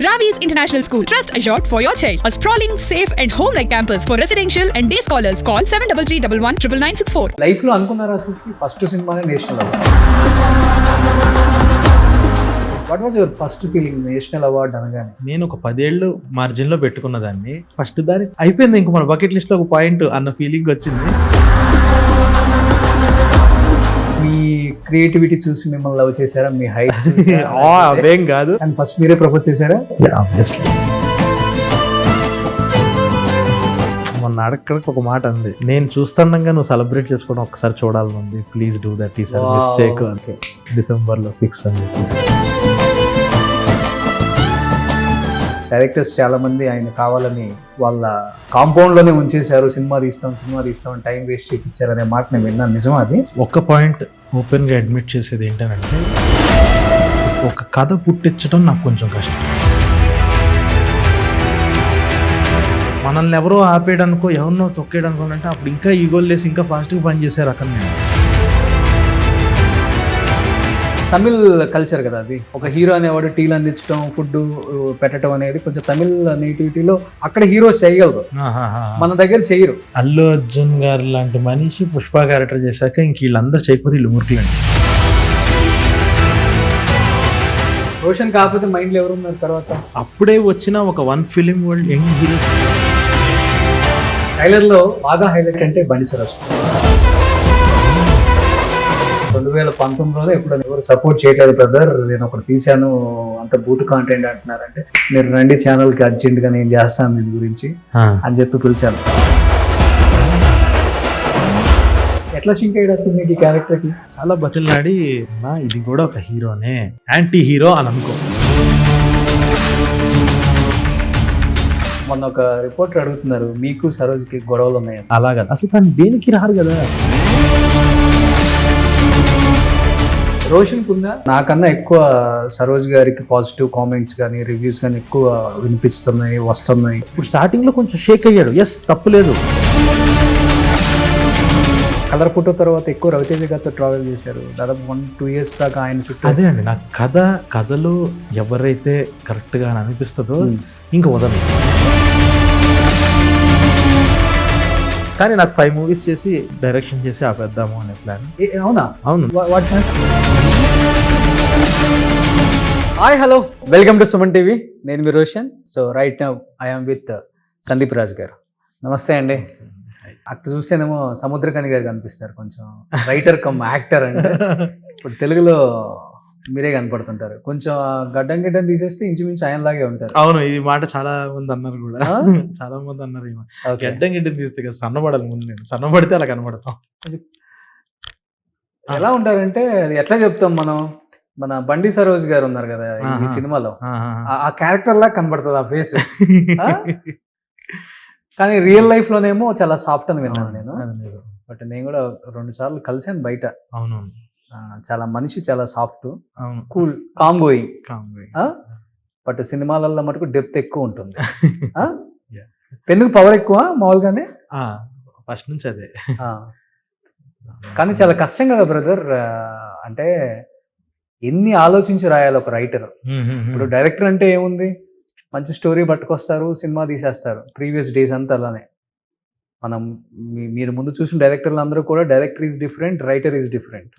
Ravi's International School. Trust assured for your child. A sprawling, safe and home-like campus for residential and day scholars. Call 7331 life లో అనుకున్నారు అసలు first సినిమానే national award. What was your first feeling national award అనగానే? నేను ఒక 10 ఏళ్ళు margin లో పెట్టుకున్న దాన్ని ఫస్ట్ దాని అయిపోయింది, ఇంక మన బకెట్ లిస్ట్ లో ఒక పాయింట్ అన్న ఫీలింగ్ వచ్చింది. మీ క్రియేటివిటీ చూసి మిమ్మల్ని లవ్ చేశారా? మీ హైట్ అవేం కాదు, అండ్ ఫస్ట్ మీరే ప్రపోజ్ చేశారా? మొన్న అడక్కడికి ఒక మాట అంది, నేను చూస్తుండగా నువ్వు సెలబ్రేట్ చేసుకోవడం ఒకసారి చూడాలని ఉంది, ప్లీజ్ డూ దట్, ఈ సర్వీస్ చేయకు అంటే డిసెంబర్ లో ఫిక్స్ అని చెప్పేసి. డైరెక్టర్స్ చాలా మంది ఆయన కావాలని వాళ్ళ కాంపౌండ్ లోనే ఉంచేశారు, సినిమా తీస్తాం అని టైం వేస్ట్ చేయించారు అనే మాట నేను విన్నాను. నిజమా అది? ఒక్క పాయింట్ ఓపెన్ గా అడ్మిట్ చేసేది ఏంటంటే, ఒక కథ పుట్టించడం నాకు కొంచెం కష్టం. మనల్ని ఎవరో ఆపేయడానికో ఎవరినో తొక్కేయడానికో అంటే అప్పుడు ఇంకా ఈగోలు లేసి ఇంకా ఫాస్ట్గా పని చేశారు అక్కడ. నేను తమిళ్ కల్చర్ కదా అది, ఒక హీరో అనేవాడు టీలు అందించడం, ఫుడ్ పెట్టడం అనేది కొంచెం తమిళ్ నేటివిటీలో అక్కడ హీరోస్ చేయగలరు, మన దగ్గర చేయరు. అల్లు అర్జున్ గారు లాంటి మనిషి పుష్ప క్యారెక్టర్ చేశాక ఇంక వీళ్ళందరూ చేయకపోతే వీళ్ళు మురుకులండి. రోషన్ కాకపోతే మైండ్లో ఎవరు ఉన్నారు తర్వాత? అప్పుడే వచ్చిన ఒక 1 film world young hero. Trailer లో బాగా హైలైట్ అంటే బండి సరస్. 2019లో ఎప్పుడు ఎవరు సపోర్ట్ చేయలేదు బ్రదర్, నేను ఒకటి తీశాను అంత బూత్ కాంటెంట్ అంటున్నారంటే, మీరు రండి ఛానల్ కి అర్జెంట్ గా నేను చేస్తాను దీని గురించి అని చెప్పి పిలిచాను. ఎట్లా సింక్ అయ్యాడు అసలు మీకు ఈ క్యారెక్టర్ కి? చాలా బతిలాడి ఇది కూడా ఒక హీరోనే, యాంటీ హీరో అని అనుకో. మొన్న ఒక రిపోర్టర్ అడుగుతున్నారు, మీకు సరోజ్కి గొడవలు ఉన్నాయని. అలాగా అసలు తను దేనికి రారు కదా. రోషన్ కుందా నాకన్నా ఎక్కువ సరోజ్ గారికి పాజిటివ్ కామెంట్స్ కానీ రివ్యూస్ కానీ ఎక్కువ వినిపిస్తున్నాయి, వస్తున్నాయి. ఇప్పుడు స్టార్టింగ్ లో కొంచెం షేక్ అయ్యాడు, ఎస్ తప్పులేదు. కలర్ ఫోటో తర్వాత ఎక్కువ రవితేజ గారితో ట్రావెల్ చేశారు, దాదాపు 1-2 years దాకా ఆయన చుట్టూ. అదే అండి, నాకు కథలో ఎవరైతే కరెక్ట్ గా అనిపిస్తుందో ఇంకా వదలు. కానీ నాకు 5 movies చేసి డైరెక్షన్ చేసి ఆపేద్దాము అనే ప్లాన్. అవునా? అవును. Hi hello, welcome to Suman TV. నేను మీ Roshan. So right now I'm with Sandeep Raj garu. నమస్తే అండి. అక్కడ చూస్తేనేమో సముద్రకని గారు కనిపిస్తారు, కొంచెం రైటర్ కమ్ యాక్టర్ అంటే. ఇప్పుడు తెలుగులో మీరే కనపడుతుంటారు, కొంచెం గడ్డం తీసేస్తే ఇంచుమించు ఆయనలాగే ఉంటారు. అవును, ఈ మాట చాలా మంది అన్నారు కూడా, చాలా మంది అన్నారు. గడ్డం తీస్తే కదా సన్నబడాలి, ముందు నేను సన్నబడితే అలా కనబడతాం. ఎలా ఉంటారంటే అది ఎట్లా చెప్తాం మనం, మన బండి సరోజ్ గారు ఉన్నారు కదా ఈ సినిమాలో, ఆ క్యారెక్టర్ లాగా కనబడుతుంది ఆ ఫేస్. కానీ రియల్ లైఫ్ లోనేమో చాలా సాఫ్ట్ అని విన్నాను నేను. బట్ నేను కూడా 2 సార్లు కలిసాను బయట. అవును, చాలా మనిషి చాలా soft, cool, calm going. But సినిమాలలో మటుకు డెప్త్ ఎక్కువ ఉంటుంది. పెన్నుకు పవర్ ఎక్కువ మామూలుగానే, ఫస్ట్ నుంచి అదే. కానీ చాలా కష్టం కదా బ్రదర్, అంటే ఎన్ని ఆలోచించి రాయాలి ఒక రైటర్. ఇప్పుడు డైరెక్టర్ అంటే ఏముంది, మంచి స్టోరీ పట్టుకొస్తారు, సినిమా తీసేస్తారు. ప్రీవియస్ డేస్ అంతా అలానే. మనం మీరు ముందు చూసిన డైరెక్టర్లు అందరూ కూడా director is different, writer is different,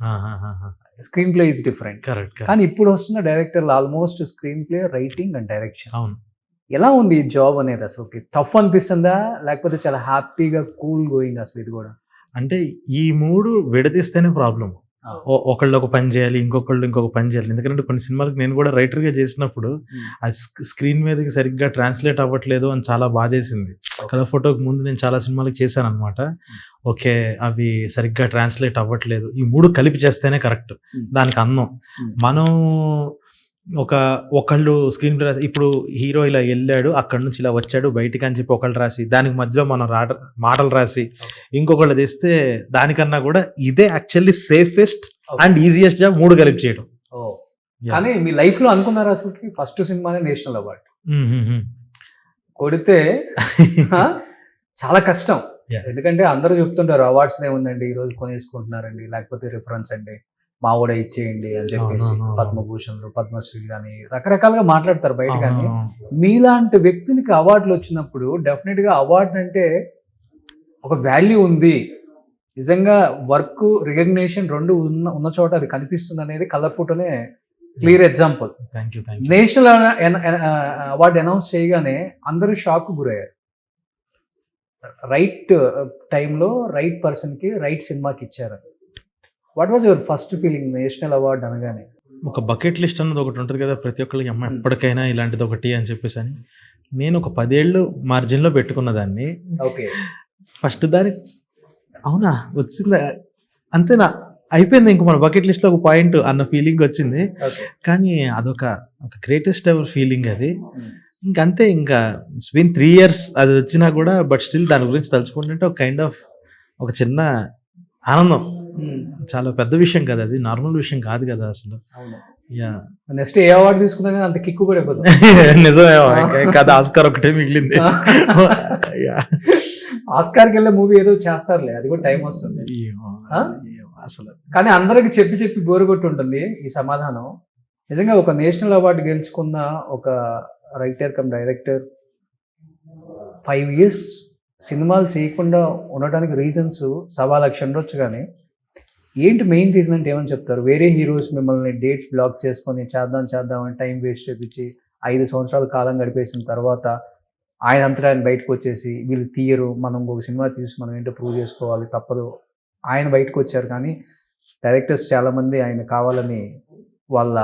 screen play is different. కానీ ఇప్పుడు వస్తున్న డైరెక్టర్లు almost screen play, writing and direction. ఎలా ఉంది ఈ జాబ్ అనేది? అసలు టఫ్ అనిపిస్తుందా, లేకపోతే చాలా హ్యాపీగా కూల్ గోయింగ్? అసలు ఇది కూడా అంటే ఈ 3 విడదీస్తేనే ప్రాబ్లం. ఒకళ్ళు ఒక పని చేయాలి, ఇంకొకళ్ళు ఇంకొక పని చేయాలి. ఎందుకంటే కొన్ని సినిమాలకు నేను కూడా రైటర్ గా చేసినప్పుడు అది స్క్రీన్ మీదకి సరిగ్గా ట్రాన్స్లేట్ అవ్వట్లేదు అని చాలా బాధేసింది. కలర్ ఫోటోకి ముందు నేను చాలా సినిమాలకు చేశాను అనమాట. ఓకే, అవి సరిగ్గా ట్రాన్స్లేట్ అవ్వట్లేదు, ఈ 3 కలిపి చేస్తేనే కరెక్ట్, దానికి అందం. మనం ఒకళ్ళు స్క్రీన్ ప్లే రాసి, ఇప్పుడు హీరో ఇలా వెళ్ళాడు, అక్కడ నుంచి ఇలా వచ్చాడు బయటికి అని చెప్పి ఒకళ్ళు రాసి, దానికి మధ్యలో మనం మాటలు రాసి ఇంకొకళ్ళు తెస్తే, దానికన్నా కూడా ఇదే actually safest and easiest job, 3 కలిపి చేయడం. కానీ మీ లైఫ్ లో అనుకున్నారు అసలు ఫస్ట్ సినిమానే నేషనల్ అవార్డ్ కొడితే? చాలా కష్టం, ఎందుకంటే అందరూ చెప్తుంటారు అవార్డ్స్ ఏముందండి, ఈ రోజు కొనేసుకుంటున్నారండి, లేకపోతే రిఫరెన్స్ అండి, మావోడ ఇచ్చేయండి అని చెప్పేసి అవునవును. పద్మభూషణ్లు, పద్మశ్రీ కానీ రకరకాలుగా మాట్లాడతారు బయట. కానీ అవును. మీలాంటి వ్యక్తులకి అవార్డులు వచ్చినప్పుడు డెఫినెట్ గా అవార్డు అంటే ఒక వాల్యూ ఉంది, నిజంగా వర్క్ రికగ్నేషన్ రెండు ఉన్న చోట అది కనిపిస్తుంది అనేది కలర్ ఫోటోనే clear example. Thank you. National award announce చేయగానే అందరూ షాక్ గురయ్యారు. రైట్ టైంలో రైట్ పర్సన్కి రైట్ సినిమాకి ఇచ్చారు. What was your first feeling national award అనగానే? ఒక బకెట్ లిస్ట్ అన్నది ఒకటి ఉంటుంది కదా ప్రతి ఒక్కరికి, అమ్మ ఎప్పటికైనా ఇలాంటిది ఒకటి అని చెప్పేసి అని. నేను ఒక 10 ఏళ్ళు మార్జిన్లో పెట్టుకున్న దాన్ని. ఓకే, ఫస్ట్ దాని అవునా వచ్చిందా అంతేనా అయిపోయింది, ఇంక మన బకెట్ లిస్ట్లో ఒక పాయింట్ అన్న ఫీలింగ్ వచ్చింది. ఓకే. కానీ అదొక గ్రేటెస్ట్ ఎవర్ ఫీలింగ్ అది. ఇంకంతే, ఇంకా ఇట్స్ బీన్ 3 years అది వచ్చినా కూడా, బట్ స్టిల్ దాని గురించి తలుచుకుంటుంటే ఒక కైండ్ ఆఫ్ ఒక చిన్న ఆనందం. చాలా పెద్ద విషయం కదా అది, నార్మల్ విషయం కాదు కదా అసలు. యా, నెక్స్ట్ ఏ అవార్డు తీసుకున్నా కానీ అంత కిక్కు కూడా ఇవ్వదు. నిజమే కదా, ఆస్కార్ ఒకటే మిగిలింది. ఆస్కార్కి వెళ్ళే మూవీ ఏదో చేస్తారులే, అది కూడా టైం వస్తుంది. అసలు కానీ అందరికి చెప్పి చెప్పి బోరు కొట్టి ఉంటుంది ఈ సమాధానం. నిజంగా ఒక నేషనల్ అవార్డు గెలుచుకున్న ఒక రైటర్ కమ్ డైరెక్టర్ 5 years సినిమాలు చేయకుండా ఉండడానికి రీజన్స్ 1,00,000 ఉండొచ్చు. కానీ ఏంటి మెయిన్ రీజన్ అంటే ఏమని చెప్తారు? వేరే హీరోస్ మిమ్మల్ని డేట్స్ బ్లాక్ చేసుకొని చేద్దాం అని టైం వేస్ట్ చేపించి 5 సంవత్సరాల కాలం గడిపేసిన తర్వాత ఆయన అంతటా ఆయన బయటకు వచ్చేసి వీళ్ళు తీయరు, మనం ఒక సినిమా తీసి మనం ఏంటో ప్రూవ్ చేసుకోవాలి, తప్పదు, ఆయన బయటకు వచ్చారు. కానీ డైరెక్టర్స్ చాలామంది ఆయన కావాలని వాళ్ళ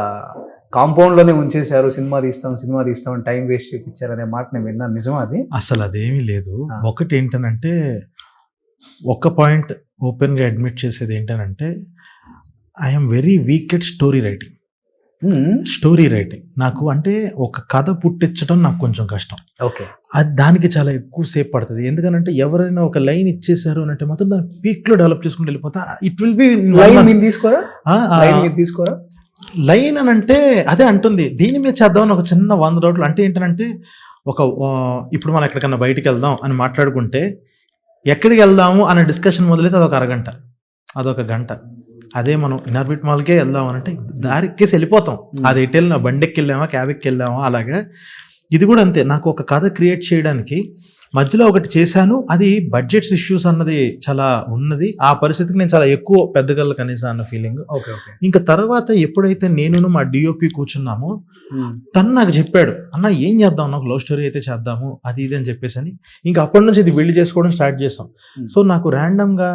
కాంపౌండ్లోనే ఉంచేశారు, సినిమా తీస్తాం అని టైం వేస్ట్ చేయించారు అనే మాట నేను విన్నాను. నిజమా అది? అసలు అదేమీ లేదు. ఒకటి ఏంటనంటే, ఒక పాయింట్ ఓపెన్గా అడ్మిట్ చేసేది ఏంటనంటే, I'm very weak at story writing. నాకు అంటే ఒక కథ పుట్టించడం నాకు కొంచెం కష్టం. ఓకే, అది దానికి చాలా ఎక్కువ సేపు పడుతుంది. ఎందుకంటే ఎవరైనా ఒక లైన్ ఇచ్చేసారు అని అంటే మాత్రం దాన్ని పీక్లో డెవలప్ చేసుకుని వెళ్ళిపోతా. ఇట్ విల్ బి తీసుకోరా లైన్ అని అంటే అదే అంటుంది, దీని మీద చేద్దామని ఒక చిన్న 100 రోజులు. అంటే ఏంటంటే, ఇప్పుడు మనం ఎక్కడికన్నా బయటికి వెళ్దాం అని మాట్లాడుకుంటే, ఎక్కడికి వెళ్దాము అనే డిస్కషన్ మొదలైతే అదొక అరగంట, అదొక గంట. అదే మనం ఇనార్బిట్ మాల్కే వెళ్దాం అని అంటే దారికేసి వెళ్ళిపోతాం. అది ఎటు వెళ్ళినా, బండెక్కి వెళ్ళామా, క్యాబెక్కి వెళ్ళామా, అలాగా ఇది కూడా అంతే. నాకు ఒక కథ క్రియేట్ చేయడానికి మధ్యలో ఒకటి చేశాను, అది బడ్జెట్స్ ఇష్యూస్ అన్నది చాలా ఉన్నది. ఆ పరిస్థితికి నేను చాలా ఎక్కువ పెద్దగల కనీసం అన్న ఫీలింగ్. ఇంకా తర్వాత ఎప్పుడైతే నేను మా డిఓపి కూర్చున్నామో, తను నాకు చెప్పాడు, అన్న ఏం చేద్దాం, నాకు లవ్ స్టోరీ అయితే చేద్దాము అది ఇది అని చెప్పేసి అని. ఇంకా అప్పటి నుంచి ఇది బిల్డ్ చేసుకోవడం స్టార్ట్ చేస్తాం. సో నాకు ర్యాండమ్గా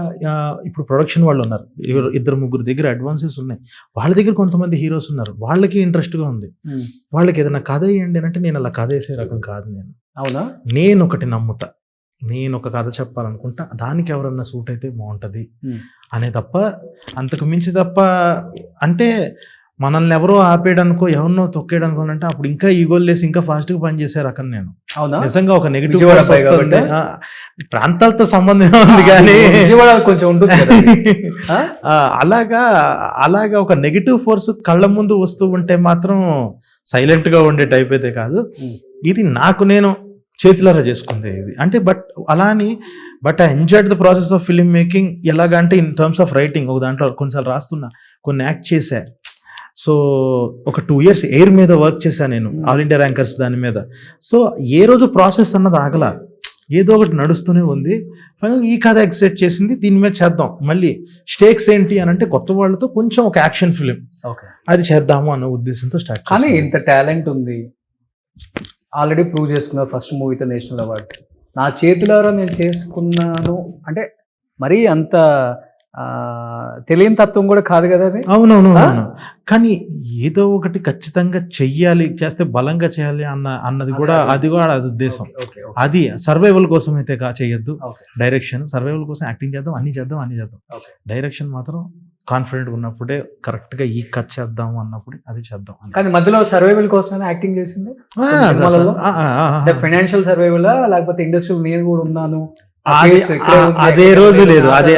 ఇప్పుడు ప్రొడక్షన్ వాళ్ళు ఉన్నారు, 2-3 దగ్గర అడ్వాన్సెస్ ఉన్నాయి, వాళ్ళ దగ్గర కొంతమంది హీరోస్ ఉన్నారు, వాళ్ళకి ఇంట్రెస్ట్గా ఉంది. వాళ్ళకి ఏదైనా కథ వేయండి అంటే నేను అలా కథ వేసే రకం కాదు. అవునా, నేను ఒకటి నమ్ముతా, నేను ఒక కథ చెప్పాలనుకుంటా, దానికి ఎవరన్నా సూట్ అయితే బాగుంటుంది అనే తప్ప, అంతకు మించి తప్ప. అంటే మనల్ని ఎవరో ఆపేయడానికో ఎవరినో తొక్కేయడానికో అంటే అప్పుడు ఇంకా ఈగోలు లేసి ఇంకా ఫాస్ట్గా పనిచేసే రకం నేను. నిజంగా ఒక నెగిటివ్ ప్రాంతాలతో సంబంధం ఉంది కానీ కొంచెం ఉంటుంది అలాగా ఒక నెగిటివ్ ఫోర్స్ కళ్ళ ముందు వస్తూ ఉంటే మాత్రం సైలెంట్గా ఉండే టైప్ అయితే కాదు. ఇది నాకు నేను చేతులారా చేసుకుంది ఇది అంటే. But I enjoyed the process of film making. ఎలాగంటే ఇన్ టర్మ్స్ ఆఫ్ రైటింగ్, ఒక దాంట్లో కొన్నిసార్లు రాస్తున్నా, కొన్ని యాక్ట్ చేశా. సో ఒక 2 years ఎయిర్ మీద వర్క్ చేశాను నేను, ఆల్ ఇండియా ర్యాంకర్స్ దాని మీద. సో ఏ రోజు ప్రాసెస్ అన్నది ఆగల, ఏదో ఒకటి నడుస్తూనే ఉంది. ఈ కథ ఎక్సెప్ట్ చేసింది, దీని మీద చేద్దాం. మళ్ళీ స్టేక్స్ ఏంటి అని అంటే, కొత్త వాళ్ళతో కొంచెం ఒక యాక్షన్ ఫిలిం అది చేద్దాము అన్న ఉద్దేశంతో స్టార్ట్. కానీ ఇంత టాలెంట్ ఉంది, ఆల్రెడీ ప్రూవ్ చేసుకున్నారు ఫస్ట్ మూవీతో నేషనల్ అవార్డు. నా చేతులారా నేను చేసుకున్నాను అంటే మరీ అంత తెలియని తత్వం కూడా కాదు కదా అది. అవునవును. కానీ ఏదో ఒకటి ఖచ్చితంగా చెయ్యాలి, చేస్తే బలంగా చేయాలి అన్నది కూడా, అది ఉద్దేశం. అది సర్వైవల్ కోసం అయితే చేయొద్దు. డైరెక్షన్ సర్వైవల్ కోసం యాక్టింగ్ చేద్దాం, అన్ని చేద్దాం. డైరెక్షన్ మాత్రం కాన్ఫిడెంట్ ఉన్నప్పుడే, కరెక్ట్ గా ఈ కట్ చేద్దాం అన్నప్పుడు అది చేద్దాం. కానీ మధ్యలో సర్వైవల్ కోసమే యాక్టింగ్ చేసింది. ఫైనాన్షియల్ సర్వైవల్ లేకపోతే ఇండస్ట్రియల్ నేను కూడా ఉన్నాను అదే రోజు లేదు. అదే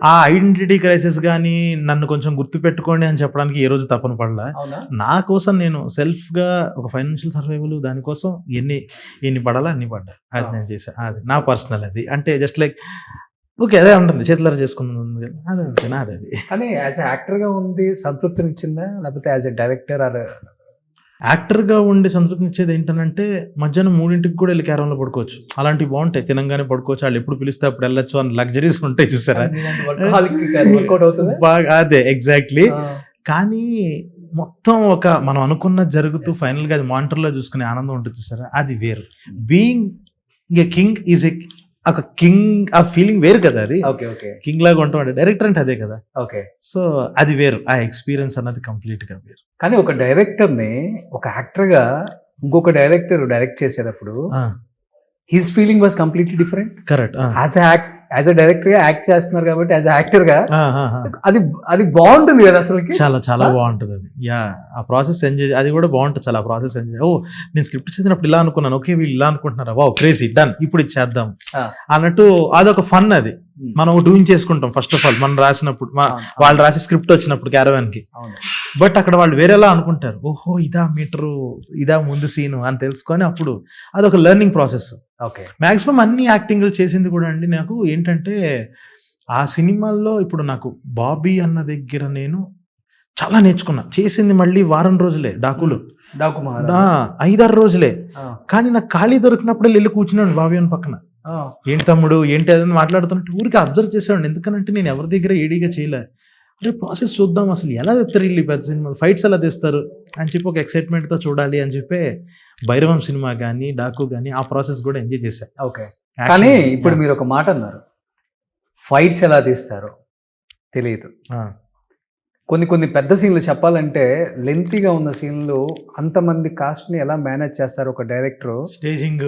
ఆ ఐడెంటిటీ క్రైసిస్ గానీ నన్ను కొంచెం గుర్తు పెట్టుకోండి అని చెప్పడానికి ఏ రోజు తప్పని పడలా. నా కోసం నేను సెల్ఫ్ గా ఒక ఫైనాన్షియల్ సర్వైవల్, దానికోసం ఎన్ని పడాలా అన్ని పడ్డా, అది నేను చేసా. అది నా పర్సనల్. అది అంటే జస్ట్ లైక్ ఓకే అదే ఉంటుంది చేతులారా చేసుకున్నాను అదే అంతేనా అది కానీ యాజ్ యాక్టర్ గా ఉంది సంతృప్తినిచ్చిందా, లేకపోతే యాజ్ ఎ డైరెక్టర్ ఆర్ యాక్టర్గా ఉండి సంతృప్తినిచ్చేది ఏంటంటే మధ్యాహ్నం 3ంటికి కూడా వెళ్ళి క్యారంలో పడుకోవచ్చు, అలాంటివి బాగుంటాయి, తినంగానే పడుకోవచ్చు, వాళ్ళు ఎప్పుడు పిలిస్తే అప్పుడు వెళ్ళొచ్చు అని లగ్జరీస్ ఉంటాయి చూసారా. వర్కౌట్ అవుతుంది బాగా అదే ఎగ్జాక్ట్లీ. కానీ మొత్తం ఒక మనం అనుకున్నది జరుగుతూ ఫైనల్గా అది మానిటర్లో చూసుకునే ఆనందం ఉంటుంది చూసారా, అది వేరు. Being a king is a ఒక కింగ్ ఆ ఫీలింగ్ వేరు కదా, అది కింగ్ లాగా ఉంటాం డైరెక్టర్ అంటే అదే కదా. ఓకే, సో అది వేరు, ఆ ఎక్స్పీరియన్స్ అన్నది కంప్లీట్ గా వేరు. కానీ ఒక డైరెక్టర్ ని ఒక యాక్టర్ గా ఇంకొక డైరెక్టర్ డైరెక్ట్ చేసేటప్పుడు his feeling was completely different. Correct. As a director గా యాక్ట్ చేస్తున్నారు కాబట్టి యాజ్ యాక్టర్ గా అది బాగుంటుంది కదా అసలు, చాలా చాలా బాగుంటుంది అది. యా, ఆ ప్రాసెస్ ఎంజాయ్, అది కూడా బాగుంటుంది చాలా. ఆ ప్రాసెస్ ఎంజాయ్, ఓ నేను స్క్రిప్ట్ చేసినప్పుడు ఇలా అనుకున్నాను, ఓకే వీళ్ళు ఇలా అనుకుంటున్నారా, వావ్ క్రేజీ డన్, ఇప్పుడు ఇది చేద్దాం అన్నట్టు అదొక ఫన్. అది మనం డూయింగ్ చేసుకుంటాం ఫస్ట్ ఆఫ్ ఆల్, మనం రాసినప్పుడు వాళ్ళు రాసి స్క్రిప్ట్ వచ్చినప్పుడు క్యారవాన్ కి. బట్ అక్కడ వాళ్ళు వేరేలా అనుకుంటారు, ఓహో ఇదా మీటరు, ఇదా ముందు సీను అని తెలుసుకొని అప్పుడు అదొక లెర్నింగ్ ప్రాసెస్. ఓకే, మాక్సిమం అన్ని యాక్టింగ్లు చేసింది కూడా అండి నాకు ఏంటంటే ఆ సినిమాల్లో ఇప్పుడు నాకు బాబీ అన్న దగ్గర నేను చాలా నేర్చుకున్నా. చేసింది మళ్ళీ వారం రోజులే, డాకు 5-6 రోజులే. కానీ నాకు ఖాళీ దొరికినప్పుడు వెళ్ళి కూర్చున్నాడు బాబీ అని పక్కన, ఏంటి తమ్ముడు ఏంటి అదని మాట్లాడుతున్నట్టు ఊరికి అబ్జర్వ్ చేసేవాడిని. ఎందుకనంటే నేను ఎవరి దగ్గర ఏడీగా చేయలే, అరే ప్రాసెస్ చూద్దాం అసలు ఎలా తెస్తారు వీళ్ళు పెద్ద సినిమా ఫైట్స్ ఎలా తెస్తారు అని చెప్పి ఒక ఎక్సైట్మెంట్తో చూడాలి అని చెప్పి భైరవం సినిమా కానీ డాకు కానీ ఆ ప్రాసెస్ కూడా ఎంజాయ్ చేశాను. ఓకే, కానీ ఇప్పుడు మీరు ఒక మాట అన్నారు, ఫైట్స్ ఎలా తీస్తారో తెలియదు. కొన్ని పెద్ద సీన్లు చెప్పాలంటే లెంతీగా ఉన్న సీన్లు అంతమంది కాస్ట్ ని ఎలా మేనేజ్ చేస్తారు ఒక డైరెక్టర్, స్టేజింగ్,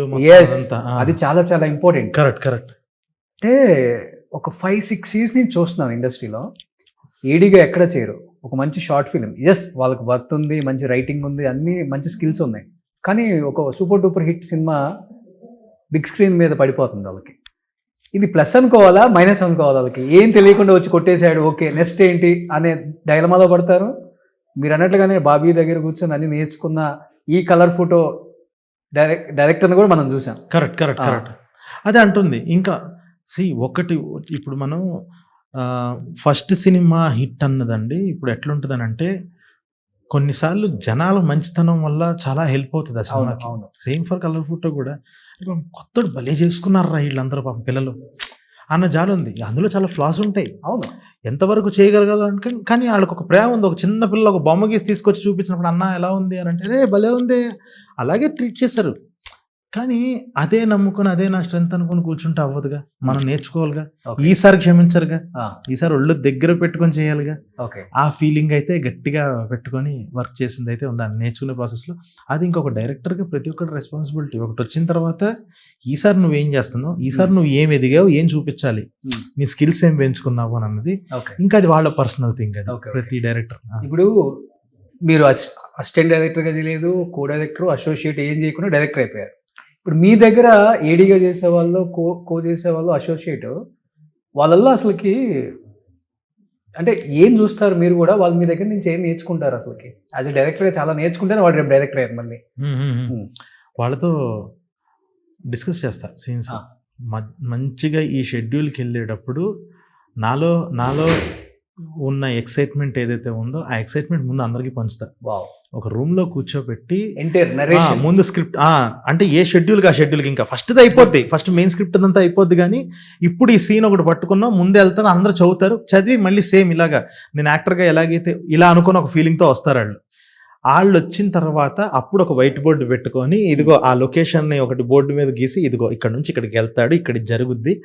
అది చాలా చాలా ఇంపార్టెంట్. కరెక్ట్. అంటే ఒక 5-6 years నుంచి చూస్తున్నాను ఇండస్ట్రీలో, ఏడీగా ఎక్కడ చేయరు. ఒక మంచి షార్ట్ ఫిలిం, ఎస్ వాళ్ళకి వర్త్ ఉంది, మంచి రైటింగ్ ఉంది, అన్ని మంచి స్కిల్స్ ఉన్నాయి, కానీ ఒక super duper hit cinema big screen మీద పడిపోతుంది వాళ్ళకి. ఇది ప్లస్ అనుకోవాలా మైనస్ అనుకోవాలా, వాళ్ళకి ఏం తెలియకుండా వచ్చి కొట్టేశాడు, ఓకే నెక్స్ట్ ఏంటి అనే డైలమాలో పడతారు. మీరు అన్నట్లుగానే బాబీ దగ్గర కూర్చొని అన్ని నేర్చుకున్న ఈ కలర్ ఫోటో డైరెక్టర్ని కూడా మనం చూసాం. కరెక్ట్. అదే అంటుంది. ఇంకా ఒకటి ఇప్పుడు మనం ఫస్ట్ సినిమా హిట్ అన్నదండి ఇప్పుడు ఎట్లుంటుందని అంటే కొన్నిసార్లు జనాల మంచితనం వల్ల చాలా హెల్ప్ అవుతుంది ఆ సినిమాకి. సేమ్ ఫర్ కలర్ ఫోటో కూడా కొత్తడు భలే చేసుకున్నారా వీళ్ళందరూ పాపం పిల్లలు అన్న జాలి ఉంది. అందులో చాలా ఫ్లాస్ ఉంటాయి, అవును, ఎంతవరకు చేయగలగాలంటే. కానీ వాళ్ళకి ఒక ప్రేమ ఉంది. ఒక చిన్న పిల్లలు ఒక బొమ్మ గీసి తీసుకొచ్చి చూపించినప్పుడు అన్న ఎలా ఉంది అని అంటే రే భలే ఉంది, అలాగే ట్రీట్ చేశారు. కానీ అదే నమ్ముకొని అదే నా స్ట్రెంత్ అనుకుని కూర్చుంటే అవ్వదుగా, మనం నేర్చుకోవాలిగా. ఈసారి క్షమించరుగా, ఈసారి ఒళ్ళు దగ్గర పెట్టుకొని చేయాలిగా. ఆ ఫీలింగ్ అయితే గట్టిగా పెట్టుకొని వర్క్ చేసింది అయితే ఉంది నేర్చుకునే ప్రాసెస్లో. అది ఇంకొక డైరెక్టర్గా ప్రతి ఒక్కటి రెస్పాన్సిబిలిటీ. ఒకటి వచ్చిన తర్వాత ఈసారి నువ్వేం చేస్తున్నావు, ఈసారి నువ్వు ఏం ఎదిగావు, ఏం చూపించాలి, నీ స్కిల్స్ ఏం పెంచుకున్నావు అని అన్నది ఇంకా అది వాళ్ళ పర్సనల్ థింగ్. అది ప్రతి డైరెక్టర్. ఇప్పుడు మీరు అసిస్టెంట్ డైరెక్టర్గా చేయలేదు, కో డైరెక్టర్, అసోసియేట్ ఏం చేయకుండా డైరెక్టర్ అయిపోయారు. ఇప్పుడు మీ దగ్గర ఏడీగా చేసేవాళ్ళు, కో చేసేవాళ్ళు, అసోసియేట్ వాళ్ళల్లో అసలుకి అంటే ఏం చూస్తారు మీరు కూడా, వాళ్ళు మీ దగ్గర నుంచి ఏం నేర్చుకుంటారు అసలుకి? యాజ్ ఎ డైరెక్టర్గా చాలా నేర్చుకుంటేనే వాడు రేపు డైరెక్టర్ అయ్యారు. మళ్ళీ వాళ్ళతో డిస్కస్ చేస్తా సీన్స్ మంచిగా. ఈ షెడ్యూల్కి వెళ్ళేటప్పుడు నాలో ఉన్న ఎక్సైట్మెంట్ ఏదైతే ఉందో ఆ ఎక్సైట్మెంట్ ముందు అందరికీ పంచుతా. ఒక రూమ్ లో కూర్చోబెట్టి ముందు స్క్రిప్ట్ అంటే ఏ షెడ్యూల్ ఆ షెడ్యూల్కి ఇంకా ఫస్ట్ అయిపోద్ది, ఫస్ట్ మెయిన్ స్క్రిప్ట్ అంతా అయిపోద్ది. కానీ ఇప్పుడు ఈ సీన్ ఒకటి పట్టుకున్నాం, ముందే వెళ్తారు, అందరూ చదువుతారు, చదివి మళ్ళీ సేమ్ ఇలాగా నేను యాక్టర్గా ఎలాగైతే ఇలా అనుకుని ఒక ఫీలింగ్తో వస్తారు వాళ్ళు వచ్చిన తర్వాత అప్పుడు ఒక వైట్ బోర్డు పెట్టుకొని ఇదిగో ఆ లొకేషన్ని ఒకటి బోర్డు మీద గీసి ఇదిగో ఇక్కడ నుంచి ఇక్కడికి వెళ్తాడు, ఇక్కడ జరుగుద్ది,